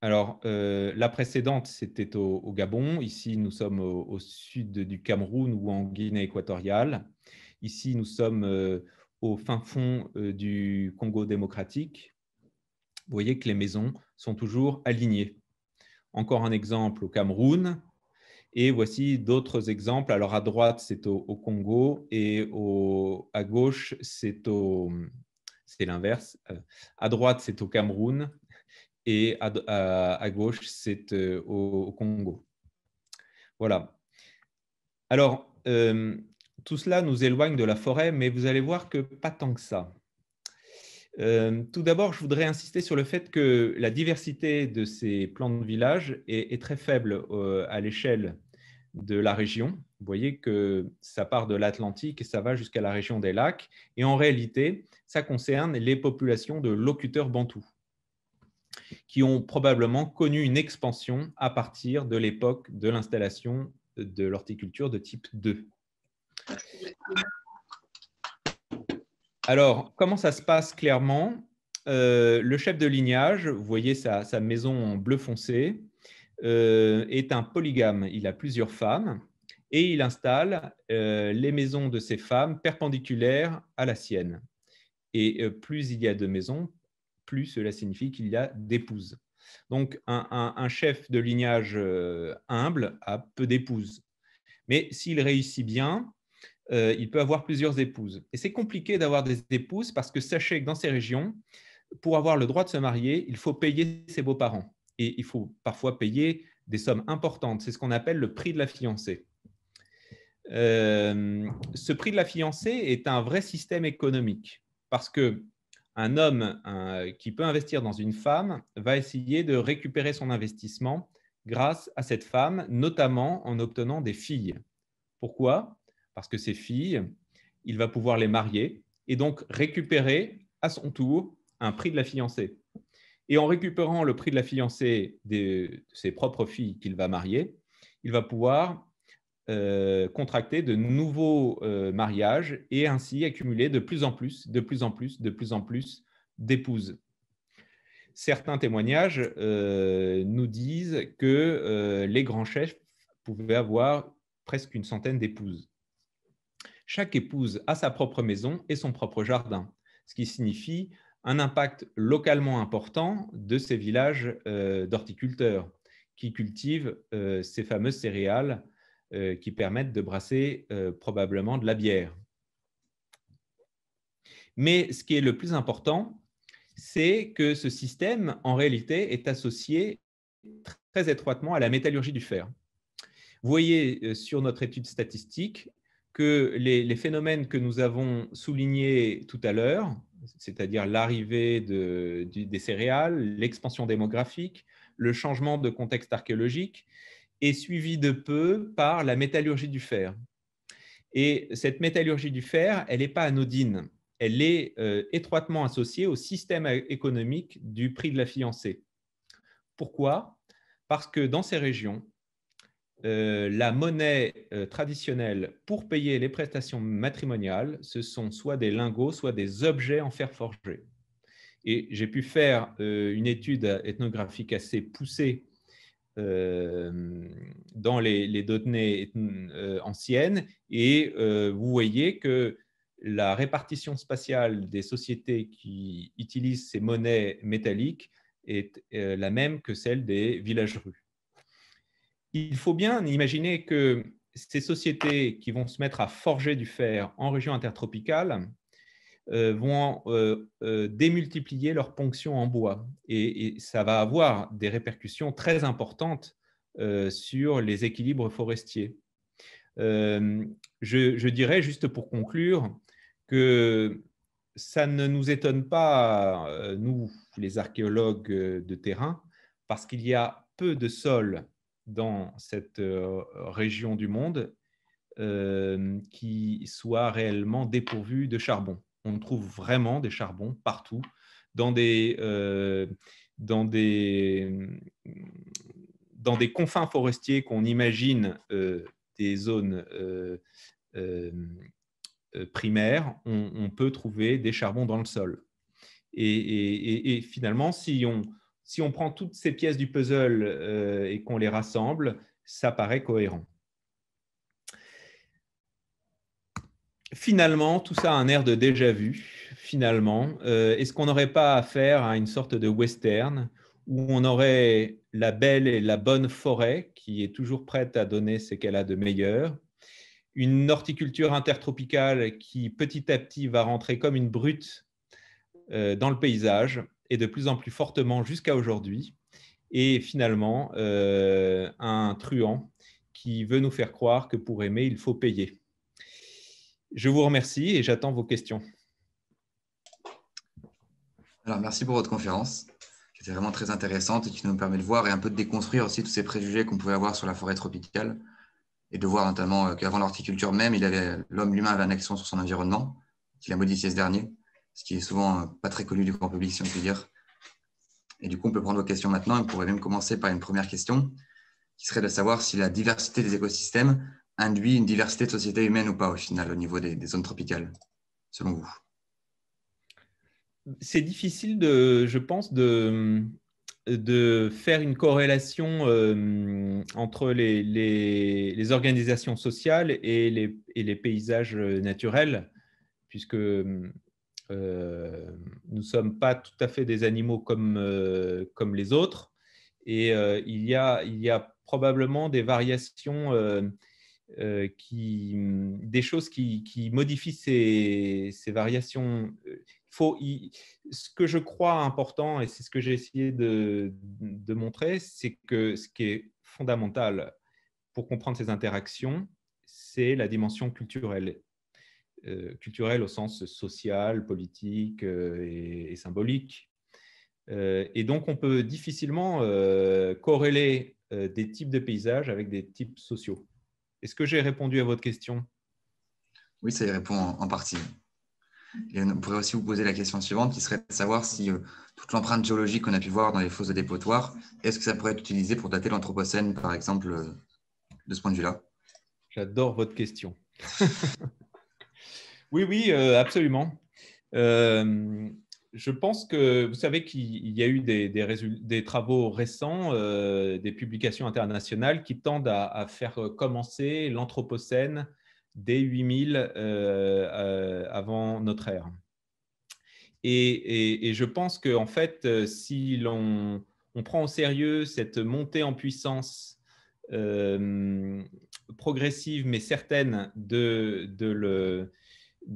Alors, la précédente, c'était au Gabon. Ici, nous sommes au sud du Cameroun ou en Guinée équatoriale. Ici, nous sommes au fin fond du Congo démocratique. Vous voyez que les maisons sont toujours alignées. Encore un exemple au Cameroun. Et voici d'autres exemples. Alors, à droite, c'est au Congo et à gauche, c'est l'inverse. À droite, c'est au Cameroun et à gauche, c'est au Congo. Voilà. Alors, tout cela nous éloigne de la forêt, mais vous allez voir que pas tant que ça. Tout d'abord, je voudrais insister sur le fait que la diversité de ces plans de village est très faible à l'échelle de la région. Vous voyez que ça part de l'Atlantique et ça va jusqu'à la région des lacs. Et en réalité, ça concerne les populations de locuteurs bantous, qui ont probablement connu une expansion à partir de l'époque de l'installation de l'horticulture de type 2. Alors, comment ça se passe clairement? Le chef de lignage, vous voyez sa maison en bleu foncé, est un polygame. Il a plusieurs femmes et il installe les maisons de ces femmes perpendiculaires à la sienne. Et plus il y a de maisons, plus cela signifie qu'il y a d'épouses. Donc, un chef de lignage humble a peu d'épouses. Mais s'il réussit bien, il peut avoir plusieurs épouses. Et c'est compliqué d'avoir des épouses parce que sachez que dans ces régions, pour avoir le droit de se marier, il faut payer ses beaux-parents. Et il faut parfois payer des sommes importantes. C'est ce qu'on appelle le prix de la fiancée. Ce prix de la fiancée est un vrai système économique parce qu'un homme qui peut investir dans une femme va essayer de récupérer son investissement grâce à cette femme, notamment en obtenant des filles. Pourquoi? Parce que ces filles, il va pouvoir les marier et donc récupérer à son tour un prix de la fiancée. Et en récupérant le prix de la fiancée de ses propres filles qu'il va marier, il va pouvoir contracter de nouveaux mariages et ainsi accumuler de plus en plus d'épouses. Certains témoignages nous disent que les grands chefs pouvaient avoir presque une centaine d'épouses. Chaque épouse a sa propre maison et son propre jardin, ce qui signifie un impact localement important de ces villages d'horticulteurs qui cultivent ces fameuses céréales qui permettent de brasser probablement de la bière. Mais ce qui est le plus important, c'est que ce système, en réalité, est associé très étroitement à la métallurgie du fer. Vous voyez sur notre étude statistique que les phénomènes que nous avons soulignés tout à l'heure, c'est-à-dire l'arrivée des céréales, l'expansion démographique, le changement de contexte archéologique, est suivi de peu par la métallurgie du fer. Et cette métallurgie du fer, elle n'est pas anodine. Elle est étroitement associée au système économique du prix de la fiancée. Pourquoi? Parce que dans ces régions, la monnaie traditionnelle pour payer les prestations matrimoniales, ce sont soit des lingots, soit des objets en fer forgé. Et j'ai pu faire une étude ethnographique assez poussée dans les données anciennes et vous voyez que la répartition spatiale des sociétés qui utilisent ces monnaies métalliques est la même que celle des villages-rues. Il faut bien imaginer que ces sociétés qui vont se mettre à forger du fer en région intertropicale vont démultiplier leur ponction en bois. Et ça va avoir des répercussions très importantes sur les équilibres forestiers. Je dirais, juste pour conclure, que ça ne nous étonne pas, nous, les archéologues de terrain, parce qu'il y a peu de sols dans cette région du monde qui soit réellement dépourvue de charbon. On trouve vraiment des charbons partout, dans des confins forestiers qu'on imagine des zones primaires, on peut trouver des charbons dans le sol. Et finalement, si on prend toutes ces pièces du puzzle et qu'on les rassemble, ça paraît cohérent. Finalement, tout ça a un air de déjà-vu. Finalement, est-ce qu'on n'aurait pas affaire à une sorte de western où on aurait la belle et la bonne forêt qui est toujours prête à donner ce qu'elle a de meilleur, une horticulture intertropicale qui petit à petit va rentrer comme une brute dans le paysage et de plus en plus fortement jusqu'à aujourd'hui, et finalement un truand qui veut nous faire croire que pour aimer, il faut payer. Je vous remercie et j'attends vos questions. Alors, merci pour votre conférence, qui était vraiment très intéressante et qui nous permet de voir et un peu de déconstruire aussi tous ces préjugés qu'on pouvait avoir sur la forêt tropicale et de voir notamment qu'avant l'horticulture même, l'homme avait une action sur son environnement, qu'il a modifié ce dernier, ce qui est souvent pas très connu du grand public, si on peut dire. Et du coup, on peut prendre vos questions maintenant. On pourrait même commencer par une première question, qui serait de savoir si la diversité des écosystèmes induit une diversité de sociétés humaines ou pas, au final, au niveau des zones tropicales, selon vous. C'est difficile, je pense, de faire une corrélation entre les organisations sociales et les paysages naturels, puisque nous ne sommes pas tout à fait des animaux comme les autres. Et il y a probablement des variations, des choses qui modifient ces variations. Ce que je crois important, et c'est ce que j'ai essayé de montrer, c'est que ce qui est fondamental pour comprendre ces interactions, c'est la dimension culturelle. Culturelle au sens social, politique et symbolique. Et donc, on peut difficilement corréler des types de paysages avec des types sociaux. Est-ce que j'ai répondu à votre question? Oui, ça y répond en partie. Et on pourrait aussi vous poser la question suivante, qui serait de savoir si toute l'empreinte géologique qu'on a pu voir dans les fosses de dépotoir, est-ce que ça pourrait être utilisé pour dater l'Anthropocène, par exemple, de ce point de vue-là? J'adore votre question. Oui, absolument. Je pense que vous savez qu'il y a eu des travaux récents, des publications internationales qui tendent à faire commencer l'Anthropocène dès 8000 avant notre ère. Et je pense qu'en fait, si l'on prend au sérieux cette montée en puissance progressive mais certaine de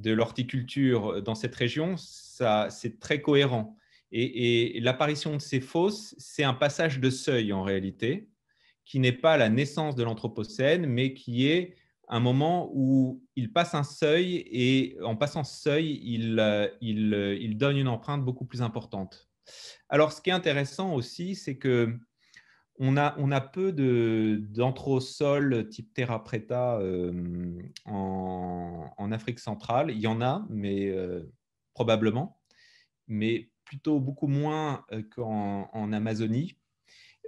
l'horticulture dans cette région, c'est très cohérent. Et l'apparition de ces fosses, c'est un passage de seuil en réalité, qui n'est pas la naissance de l'Anthropocène, mais qui est un moment où il passe un seuil et en passant ce seuil, il donne une empreinte beaucoup plus importante. Alors, ce qui est intéressant aussi, c'est que on a peu d'anthrosols type terra preta en Afrique centrale. Il y en a, mais probablement, mais plutôt beaucoup moins qu'en Amazonie.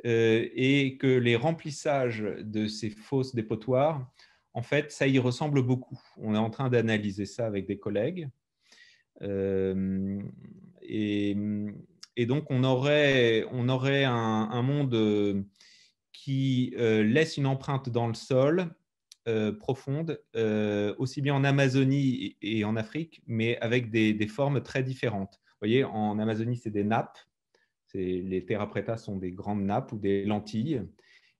Et que les remplissages de ces fosses dépotoirs, en fait, ça y ressemble beaucoup. On est en train d'analyser ça avec des collègues. Et donc, on aurait un monde qui laisse une empreinte dans le sol profonde, aussi bien en Amazonie et en Afrique, mais avec des formes très différentes. Vous voyez, en Amazonie, c'est des nappes. Les terra preta sont des grandes nappes ou des lentilles.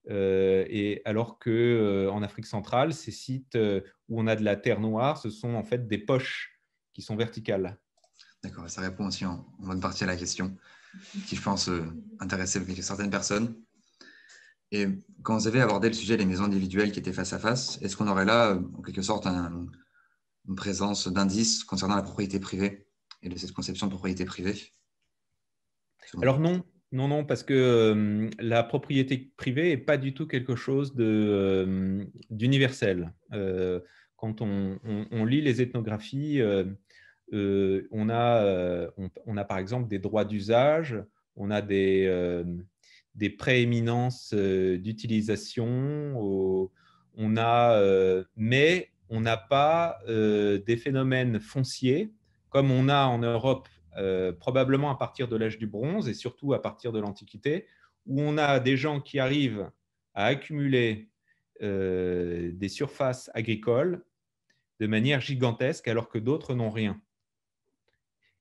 Et alors qu'en Afrique centrale, ces sites où on a de la terre noire, ce sont en fait des poches qui sont verticales. D'accord, ça répond aussi en bonne partie à la question qui, je pense, intéressait certaines personnes. Et quand vous avez abordé le sujet des maisons individuelles qui étaient face à face, est-ce qu'on aurait là, en quelque sorte, une présence d'indices concernant la propriété privée et de cette conception de propriété privée? Alors non, Non, non, parce que la propriété privée n'est pas du tout quelque chose d'universel. Quand on lit les ethnographies, on a par exemple des droits d'usage, on a des prééminences d'utilisation, mais on n'a pas des phénomènes fonciers comme on a en Europe probablement à partir de l'âge du bronze et surtout à partir de l'Antiquité, où on a des gens qui arrivent à accumuler des surfaces agricoles de manière gigantesque alors que d'autres n'ont rien.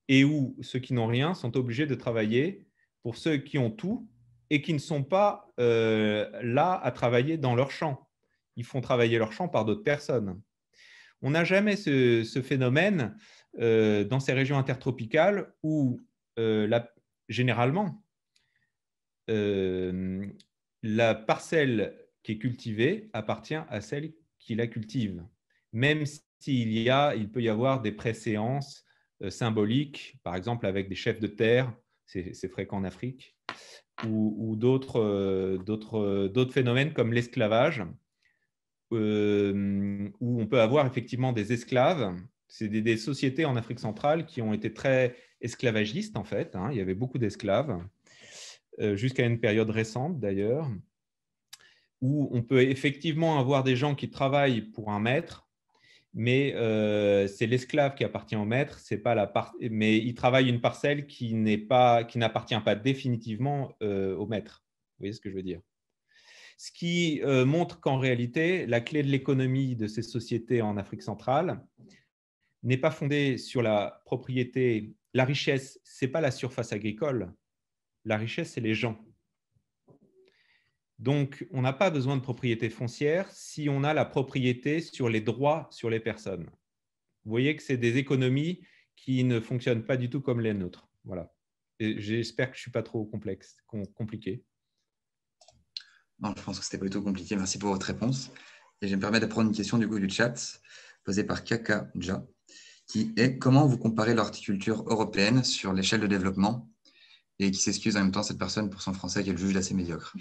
Et où ceux qui n'ont rien sont obligés de travailler pour ceux qui ont tout et qui ne sont pas là à travailler dans leur champ. Ils font travailler leur champ par d'autres personnes. On n'a jamais ce phénomène dans ces régions intertropicales où généralement la parcelle qui est cultivée appartient à celle qui la cultive, même il peut y avoir des préséances symboliques, par exemple avec des chefs de terre, c'est fréquent en Afrique, ou d'autres phénomènes comme l'esclavage, où on peut avoir effectivement des esclaves. C'est des sociétés en Afrique centrale qui ont été très esclavagistes, en fait. Il y avait beaucoup d'esclaves, jusqu'à une période récente d'ailleurs, où on peut effectivement avoir des gens qui travaillent pour un maître, mais c'est l'esclave qui appartient au maître, mais il travaille une parcelle qui n'appartient pas définitivement au maître. Vous voyez ce que je veux dire? Ce qui montre qu'en réalité, la clé de l'économie de ces sociétés en Afrique centrale n'est pas fondée sur la propriété. La richesse, ce n'est pas la surface agricole. La richesse, c'est les gens. Donc, on n'a pas besoin de propriété foncière si on a la propriété sur les droits sur les personnes. Vous voyez que c'est des économies qui ne fonctionnent pas du tout comme les nôtres. Voilà. J'espère que je ne suis pas trop compliqué. Non, je pense que ce n'était pas du tout compliqué. Merci pour votre réponse. Et je me permets d'apprendre une question du chat posée par Kakaja, qui est « Comment vous comparez l'horticulture européenne sur l'échelle de développement ?» et qui s'excuse en même temps, cette personne, pour son français qu'elle juge d'assez médiocre.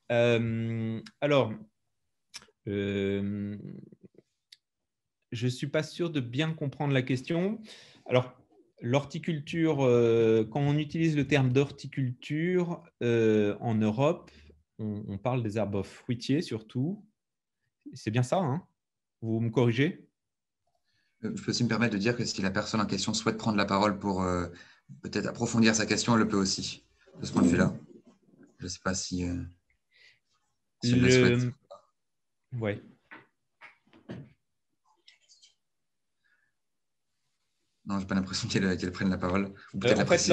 Alors, je ne suis pas sûr de bien comprendre la question. Alors, l'horticulture, quand on utilise le terme d'horticulture en Europe, on parle des arbres fruitiers surtout. C'est bien ça, hein? Vous me corrigez? Je peux aussi me permettre de dire que si la personne en question souhaite prendre la parole pour peut-être approfondir sa question, elle le peut aussi, de ce point de vue-là. Je ne sais pas si elle le souhaite. Oui. Non, je n'ai pas l'impression qu'elle prenne la parole. En fait,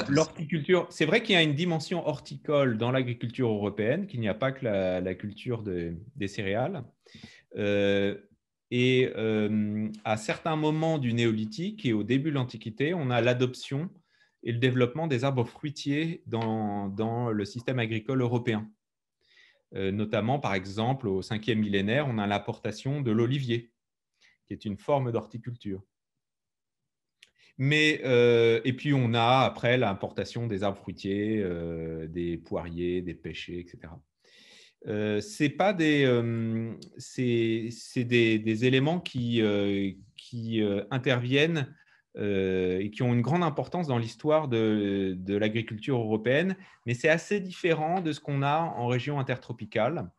l'horticulture, c'est vrai qu'il y a une dimension horticole dans l'agriculture européenne, qu'il n'y a pas que la culture des céréales. À certains moments du néolithique et au début de l'Antiquité, on a l'adoption et le développement des arbres fruitiers dans le système agricole européen. Notamment, par exemple, au 5e millénaire, on a l'importation de l'olivier, qui est une forme d'horticulture. Et puis, on a après l'importation des arbres fruitiers, des poiriers, des pêchers, etc. C'est pas c'est des éléments qui interviennent et qui ont une grande importance dans l'histoire de l'agriculture européenne, mais c'est assez différent de ce qu'on a en région intertropicale.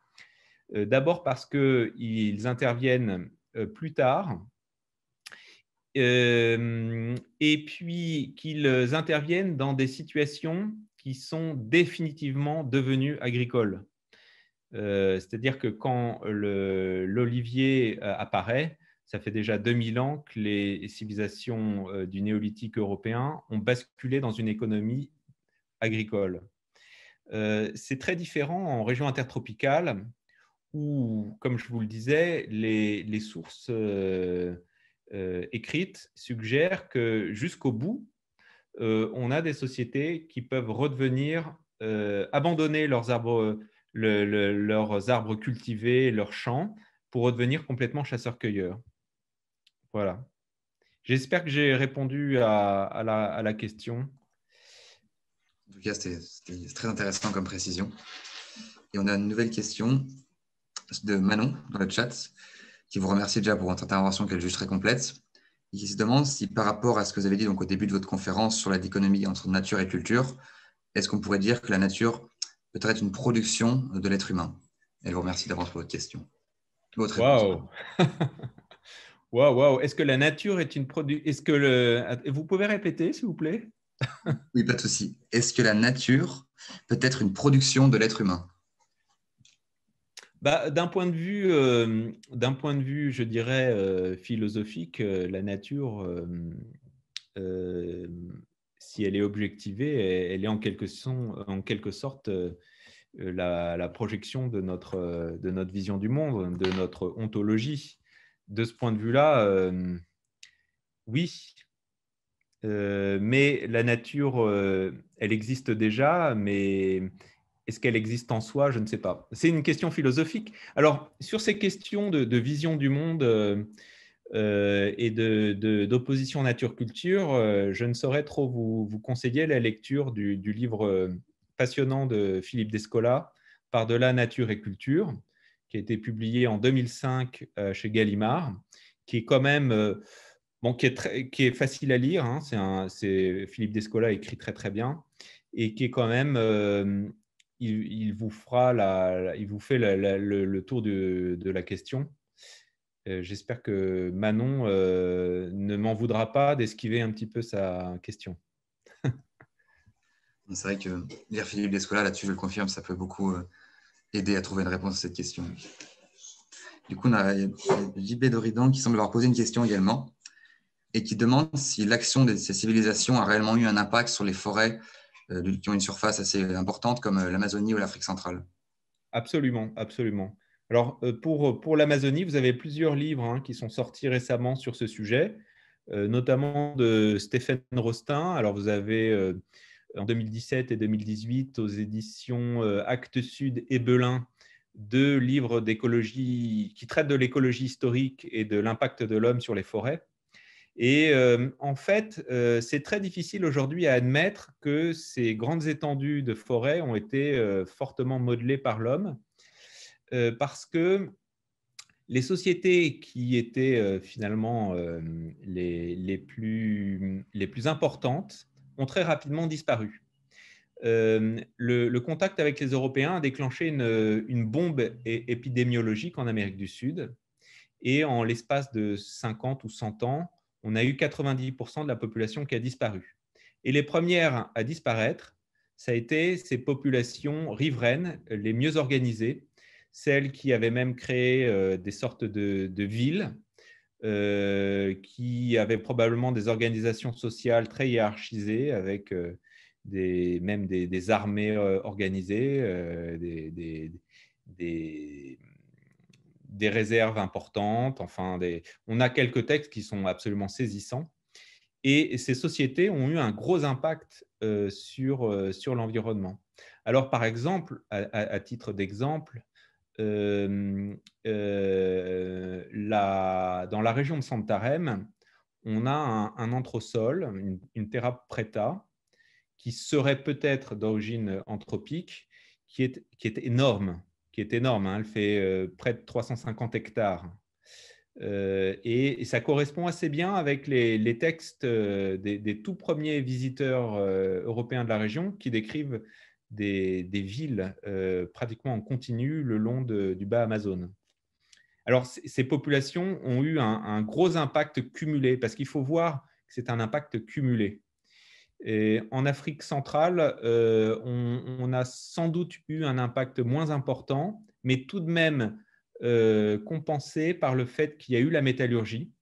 D'abord parce qu'ils interviennent plus tard, et puis qu'ils interviennent dans des situations qui sont définitivement devenues agricoles. C'est-à-dire que quand l'olivier apparaît, ça fait déjà 2000 ans que les civilisations du néolithique européen ont basculé dans une économie agricole. C'est très différent en région intertropicale où, comme je vous le disais, les sources écrites suggèrent que jusqu'au bout, on a des sociétés qui peuvent abandonner leurs arbres cultivés, leurs champs, pour redevenir complètement chasseurs-cueilleurs. Voilà. J'espère que j'ai répondu à la question. En tout cas, c'était très intéressant comme précision. Et on a une nouvelle question de Manon dans le chat, qui vous remercie déjà pour votre intervention qu'elle juge très complète, et qui se demande si par rapport à ce que vous avez dit donc, au début de votre conférence sur la dichotomie entre nature et culture, est-ce qu'on pourrait dire que la nature peut être une production de l'être humain? Elle vous remercie d'avance pour votre question. Votre réponse. Waouh. Waouh. Est-ce que la nature est une production? Vous pouvez répéter, s'il vous plaît? Oui, pas de souci. Est-ce que la nature peut être une production de l'être humain? D'un point de vue, je dirais, philosophique, la nature, si elle est objectivée, elle est en quelque sorte la projection de notre vision du monde, de notre ontologie. De ce point de vue-là, oui. Mais la nature, elle existe déjà, mais est-ce qu'elle existe en soi? Je ne sais pas. C'est une question philosophique. Alors, sur ces questions de vision du monde et d'opposition nature-culture, je ne saurais trop vous conseiller la lecture du livre passionnant de Philippe Descola, Par-delà nature et culture, qui a été publié en 2005 chez Gallimard, qui est quand même… Bon, qui est facile à lire, hein. Philippe Descola écrit très très bien, et qui est quand même, il vous fait le tour de la question. J'espère que Manon ne m'en voudra pas d'esquiver un petit peu sa question. C'est vrai que lire Philippe Descola, là-dessus, je le confirme, ça peut beaucoup aider à trouver une réponse à cette question. Du coup, on a JB Doridan qui semble avoir posé une question également, et qui demande si l'action de ces civilisations a réellement eu un impact sur les forêts qui ont une surface assez importante comme l'Amazonie ou l'Afrique centrale. Absolument, absolument. Alors, pour l'Amazonie, vous avez plusieurs livres hein, qui sont sortis récemment sur ce sujet, notamment de Stéphane Rostin. Alors, vous avez en 2017 et 2018 aux éditions Actes Sud et Belin 2 livres d'écologie qui traitent de l'écologie historique et de l'impact de l'homme sur les forêts. Et en fait, c'est très difficile aujourd'hui à admettre que ces grandes étendues de forêt ont été fortement modelées par l'homme, parce que les sociétés qui étaient finalement les plus importantes ont très rapidement disparu. Le contact avec les Européens a déclenché une bombe épidémiologique en Amérique du Sud, et en l'espace de 50 ou 100 ans, on a eu 90% de la population qui a disparu. Et les premières à disparaître, ça a été ces populations riveraines les mieux organisées, celles qui avaient même créé des sortes de villes, qui avaient probablement des organisations sociales très hiérarchisées, avec même des armées organisées, des réserves importantes. Enfin, on a quelques textes qui sont absolument saisissants. Et ces sociétés ont eu un gros impact sur l'environnement. Alors, par exemple, à titre d'exemple, dans la région de Santarém, on a un anthrosol, une terra preta, qui serait peut-être d'origine anthropique, qui est énorme. Hein. Elle fait près de 350 hectares. Et ça correspond assez bien avec les textes des tout premiers visiteurs européens de la région qui décrivent des villes pratiquement en continu le long du bas Amazone. Alors, ces populations ont eu un gros impact cumulé, parce qu'il faut voir que c'est un impact cumulé. Et en Afrique centrale, on a sans doute eu un impact moins important, mais tout de même compensé par le fait qu'il y a eu la métallurgie.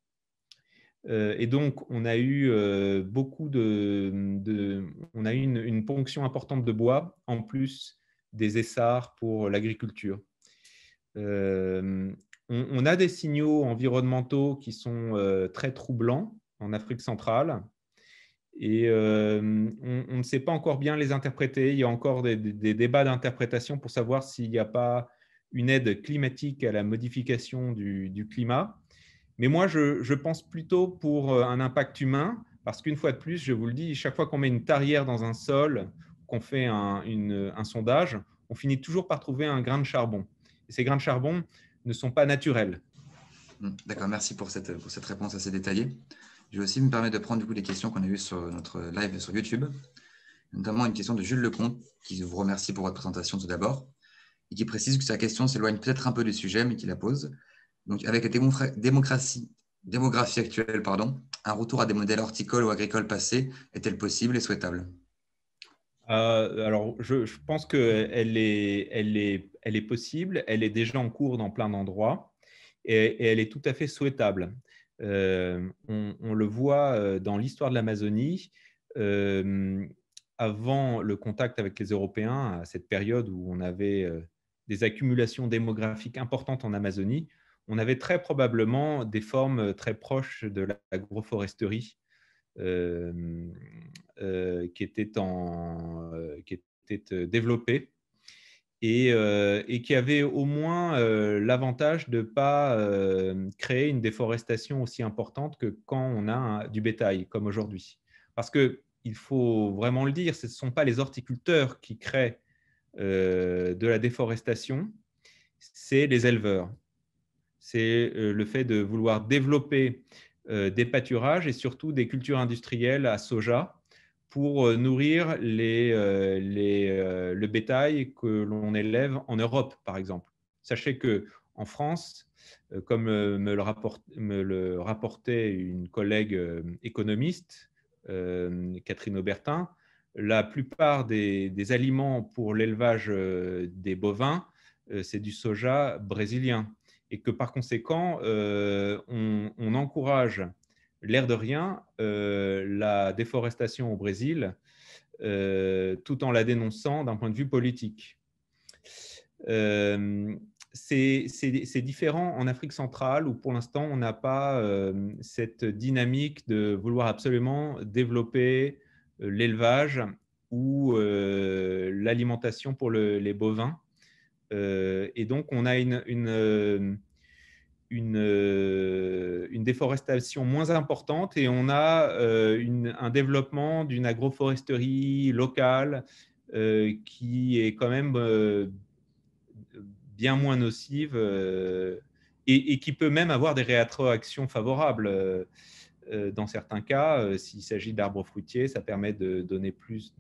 Et donc, on a eu on a eu une ponction importante de bois, en plus des essarts pour l'agriculture. On a des signaux environnementaux qui sont très troublants en Afrique centrale. Et on ne sait pas encore bien les interpréter. Il y a encore des débats d'interprétation pour savoir s'il n'y a pas une aide climatique à la modification du climat. Mais moi, je pense plutôt pour un impact humain, parce qu'une fois de plus, je vous le dis, chaque fois qu'on met une tarière dans un sol qu'on fait un sondage, on finit toujours par trouver un grain de charbon. Et ces grains de charbon ne sont pas naturels. D'accord, merci pour cette réponse assez détaillée. Je vais aussi me permettre de prendre du coup, les questions qu'on a eues sur notre live sur YouTube, notamment une question de Jules Lecomte, qui vous remercie pour votre présentation tout d'abord, et qui précise que sa question s'éloigne peut-être un peu du sujet, mais qui la pose. Donc, avec la démographie actuelle, un retour à des modèles horticoles ou agricoles passés est-elle possible et souhaitable? Alors, je pense qu'elle est possible, elle est déjà en cours dans plein d'endroits et elle est tout à fait souhaitable. On le voit dans l'histoire de l'Amazonie. Avant le contact avec les Européens, à cette période où on avait des accumulations démographiques importantes en Amazonie, on avait très probablement des formes très proches de l'agroforesterie qui était développée et qui avait au moins l'avantage de ne pas créer une déforestation aussi importante que quand on a du bétail, comme aujourd'hui. Parce qu'il faut vraiment le dire, ce ne sont pas les horticulteurs qui créent de la déforestation, c'est les éleveurs. C'est le fait de vouloir développer des pâturages et surtout des cultures industrielles à soja pour nourrir le bétail que l'on élève en Europe, par exemple. Sachez qu'en France, comme me le rapportait une collègue économiste, Catherine Aubertin, la plupart des aliments pour l'élevage des bovins, c'est du soja brésilien. Et que par conséquent, on encourage, l'air de rien, la déforestation au Brésil, tout en la dénonçant d'un point de vue politique. C'est différent en Afrique centrale où pour l'instant on n'a pas cette dynamique de vouloir absolument développer l'élevage ou l'alimentation pour les bovins. Et donc on a une déforestation moins importante et on a un développement d'une agroforesterie locale qui est quand même bien moins nocive et qui peut même avoir des rétroactions favorables. Dans certains cas, s'il s'agit d'arbres fruitiers, ça permet de donner plus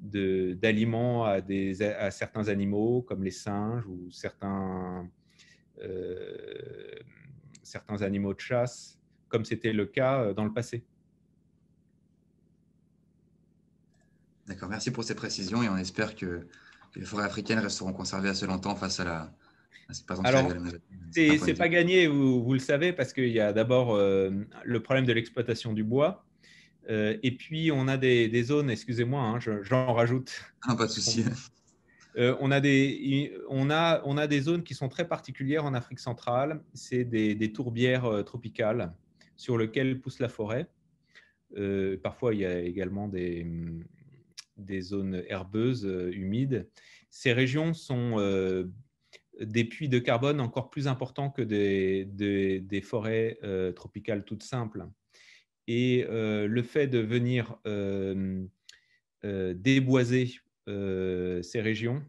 d'aliments à certains animaux comme les singes ou certains animaux de chasse, comme c'était le cas dans le passé. D'accord, merci pour ces précisions et on espère que les forêts africaines resteront conservées assez longtemps face à cette présence. Alors, c'est pas gagné, vous le savez, parce qu'il y a d'abord le problème de l'exploitation du bois. Et puis, on a des zones, excusez-moi, hein, j'en rajoute. Ah, pas de souci. On a des zones qui sont très particulières en Afrique centrale. C'est des tourbières tropicales sur lesquelles pousse la forêt. Parfois, il y a également des zones herbeuses, humides. Ces régions sont des puits de carbone encore plus importants que des forêts tropicales toutes simples. Et le fait de venir déboiser ces régions,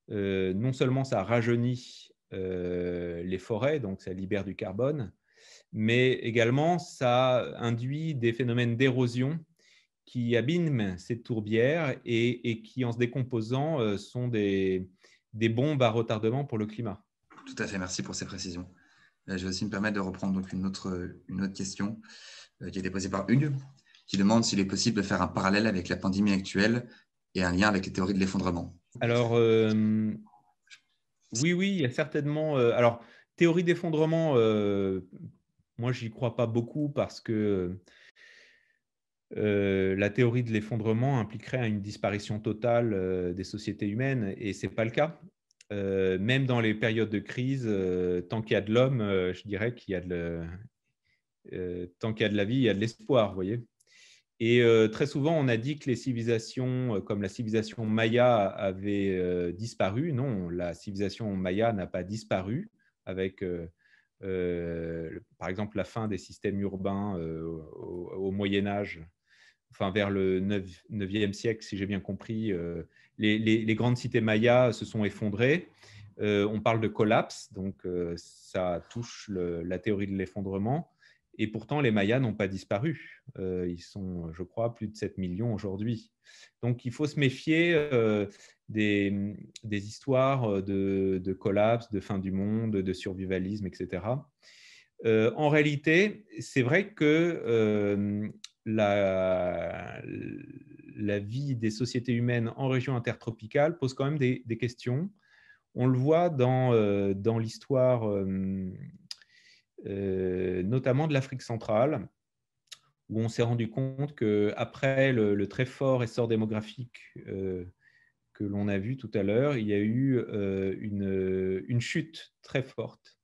non seulement ça rajeunit les forêts, donc ça libère du carbone, mais également ça induit des phénomènes d'érosion qui abîment ces tourbières et qui, en se décomposant, sont des bombes à retardement pour le climat. Tout à fait, merci pour ces précisions. Je vais aussi me permettre de reprendre donc une autre question qui a été posée par Hugues, qui demande s'il est possible de faire un parallèle avec la pandémie actuelle et un lien avec les théories de l'effondrement. Alors, oui, il y a certainement… alors, théorie d'effondrement, moi, je n'y crois pas beaucoup parce que la théorie de l'effondrement impliquerait une disparition totale des sociétés humaines et ce n'est pas le cas. Même dans les périodes de crise, tant qu'il y a de l'homme, je dirais qu'il y a tant qu'il y a de la vie, il y a de l'espoir, vous voyez. Et très souvent, on a dit que les civilisations, comme la civilisation Maya, avaient disparu. Non, la civilisation Maya n'a pas disparu avec, par exemple, la fin des systèmes urbains au Moyen-Âge. enfin vers le 9e siècle, si j'ai bien compris, les grandes cités mayas se sont effondrées. On parle de collapse, donc ça touche la théorie de l'effondrement. Et pourtant, les Mayas n'ont pas disparu. Ils sont, je crois, plus de 7 millions aujourd'hui. Donc, il faut se méfier des histoires de collapse, de fin du monde, de survivalisme, etc. En réalité, c'est vrai que la vie des sociétés humaines en région intertropicale pose quand même des questions. On le voit dans l'histoire notamment de l'Afrique centrale, où on s'est rendu compte qu'après le très fort essor démographique que l'on a vu tout à l'heure, il y a eu une chute très forte.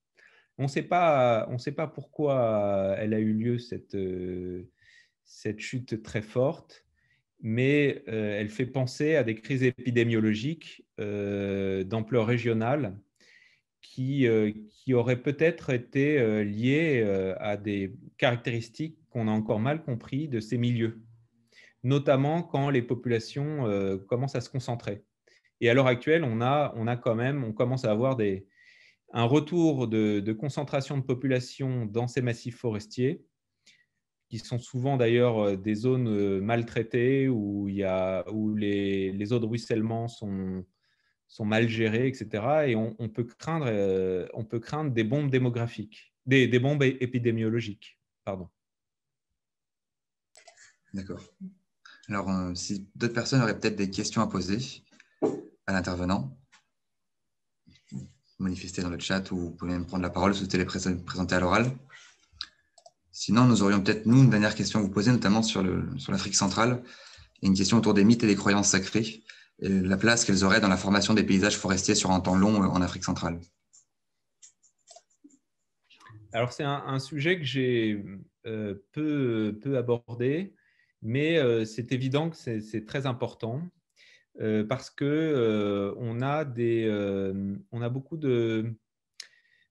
On ne sait pas pourquoi elle a eu lieu, cette chute très forte, mais elle fait penser à des crises épidémiologiques d'ampleur régionale qui auraient peut-être été liées à des caractéristiques qu'on a encore mal compris de ces milieux, notamment quand les populations commencent à se concentrer. Et à l'heure actuelle, on commence à avoir un retour de concentration de population dans ces massifs forestiers, qui sont souvent d'ailleurs des zones maltraitées où les eaux de ruissellement sont mal gérées, etc. Et on peut craindre des bombes démographiques, des bombes épidémiologiques. Pardon. D'accord. Alors, si d'autres personnes auraient peut-être des questions à poser à l'intervenant, manifestez dans le chat ou vous pouvez même prendre la parole, souhaiter les présenter à l'oral. Sinon, nous aurions peut-être, nous, une dernière question à vous poser, notamment sur l'Afrique centrale, et une question autour des mythes et des croyances sacrées, et la place qu'elles auraient dans la formation des paysages forestiers sur un temps long en Afrique centrale. Alors, c'est un sujet que j'ai peu abordé, mais c'est évident que c'est très important parce que on a beaucoup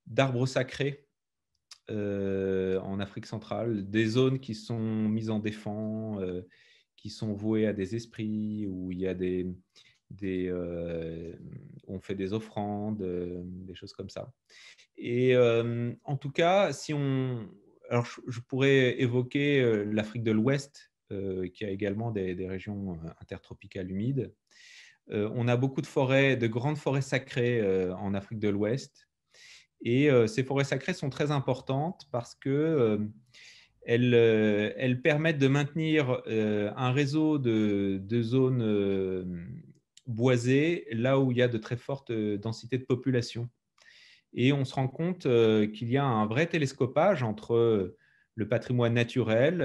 d'arbres sacrés en Afrique centrale, des zones qui sont mises en défense, qui sont vouées à des esprits, où il y a on fait des offrandes, des choses comme ça. Et en tout cas, alors je pourrais évoquer l'Afrique de l'Ouest, qui a également des régions intertropicales humides. On a beaucoup de grandes forêts sacrées en Afrique de l'Ouest. Et ces forêts sacrées sont très importantes parce qu'elles permettent de maintenir un réseau de zones boisées là où il y a de très fortes densités de population. Et on se rend compte qu'il y a un vrai télescopage entre le patrimoine naturel,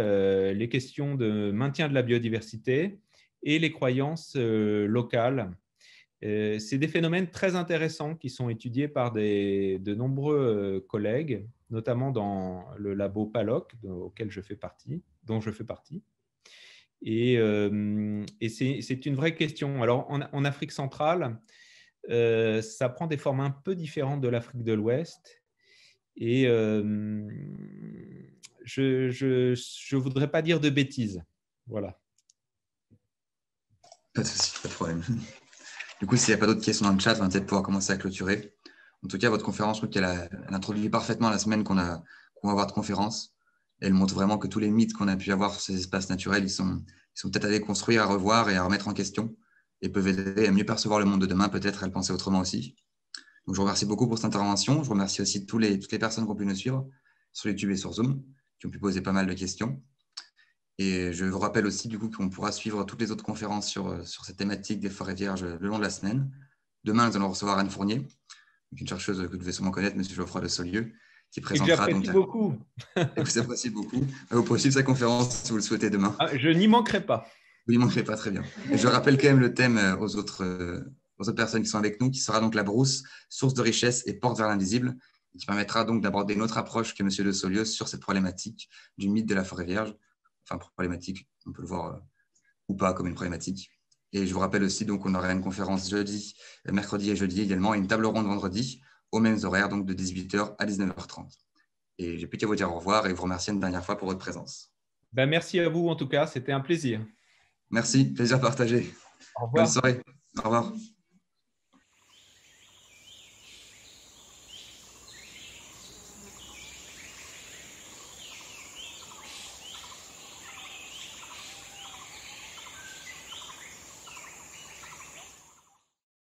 les questions de maintien de la biodiversité et les croyances locales. C'est des phénomènes très intéressants qui sont étudiés par de nombreux collègues, notamment dans le labo PALOC, dont je fais partie. Et c'est une vraie question. Alors, en Afrique centrale, ça prend des formes un peu différentes de l'Afrique de l'Ouest. Et je voudrais pas dire de bêtises. Voilà. Pas de souci, pas de problème. Du coup, s'il n'y a pas d'autres questions dans le chat, on va peut-être pouvoir commencer à clôturer. En tout cas, votre conférence, je trouve qu'elle introduit parfaitement la semaine qu'on va avoir de conférence. Elle montre vraiment que tous les mythes qu'on a pu avoir sur ces espaces naturels, ils sont peut-être à déconstruire, à revoir et à remettre en question, et peuvent aider à mieux percevoir le monde de demain, peut-être à le penser autrement aussi. Donc, je vous remercie beaucoup pour cette intervention. Je remercie aussi toutes les personnes qui ont pu nous suivre sur YouTube et sur Zoom, qui ont pu poser pas mal de questions. Et je vous rappelle aussi du coup qu'on pourra suivre toutes les autres conférences sur cette thématique des forêts vierges le long de la semaine. Demain, nous allons recevoir Anne Fournier, une chercheuse que vous devez sûrement connaître, M. Geoffroy de Saulieu, qui présentera. Et que j'apprécie beaucoup. Et que vous appréciez beaucoup. Vous pourrez suivre sa conférence si vous le souhaitez demain. Je n'y manquerai pas. Vous n'y manquerez pas, très bien. Et je rappelle quand même le thème aux autres personnes qui sont avec nous, qui sera donc la brousse, source de richesse et porte vers l'invisible, qui permettra donc d'aborder une autre approche que M. de Saulieu sur cette problématique du mythe de la forêt vierge. Enfin, problématique, on peut le voir ou pas comme une problématique. Et je vous rappelle aussi donc qu'on aura une conférence mercredi et jeudi également, et une table ronde vendredi, aux mêmes horaires, donc de 18h à 19h30. Et j'ai plus qu'à vous dire au revoir et vous remercier une dernière fois pour votre présence. Ben, merci à vous en tout cas, c'était un plaisir. Merci, plaisir partagé. Au revoir. Bonne soirée. Au revoir.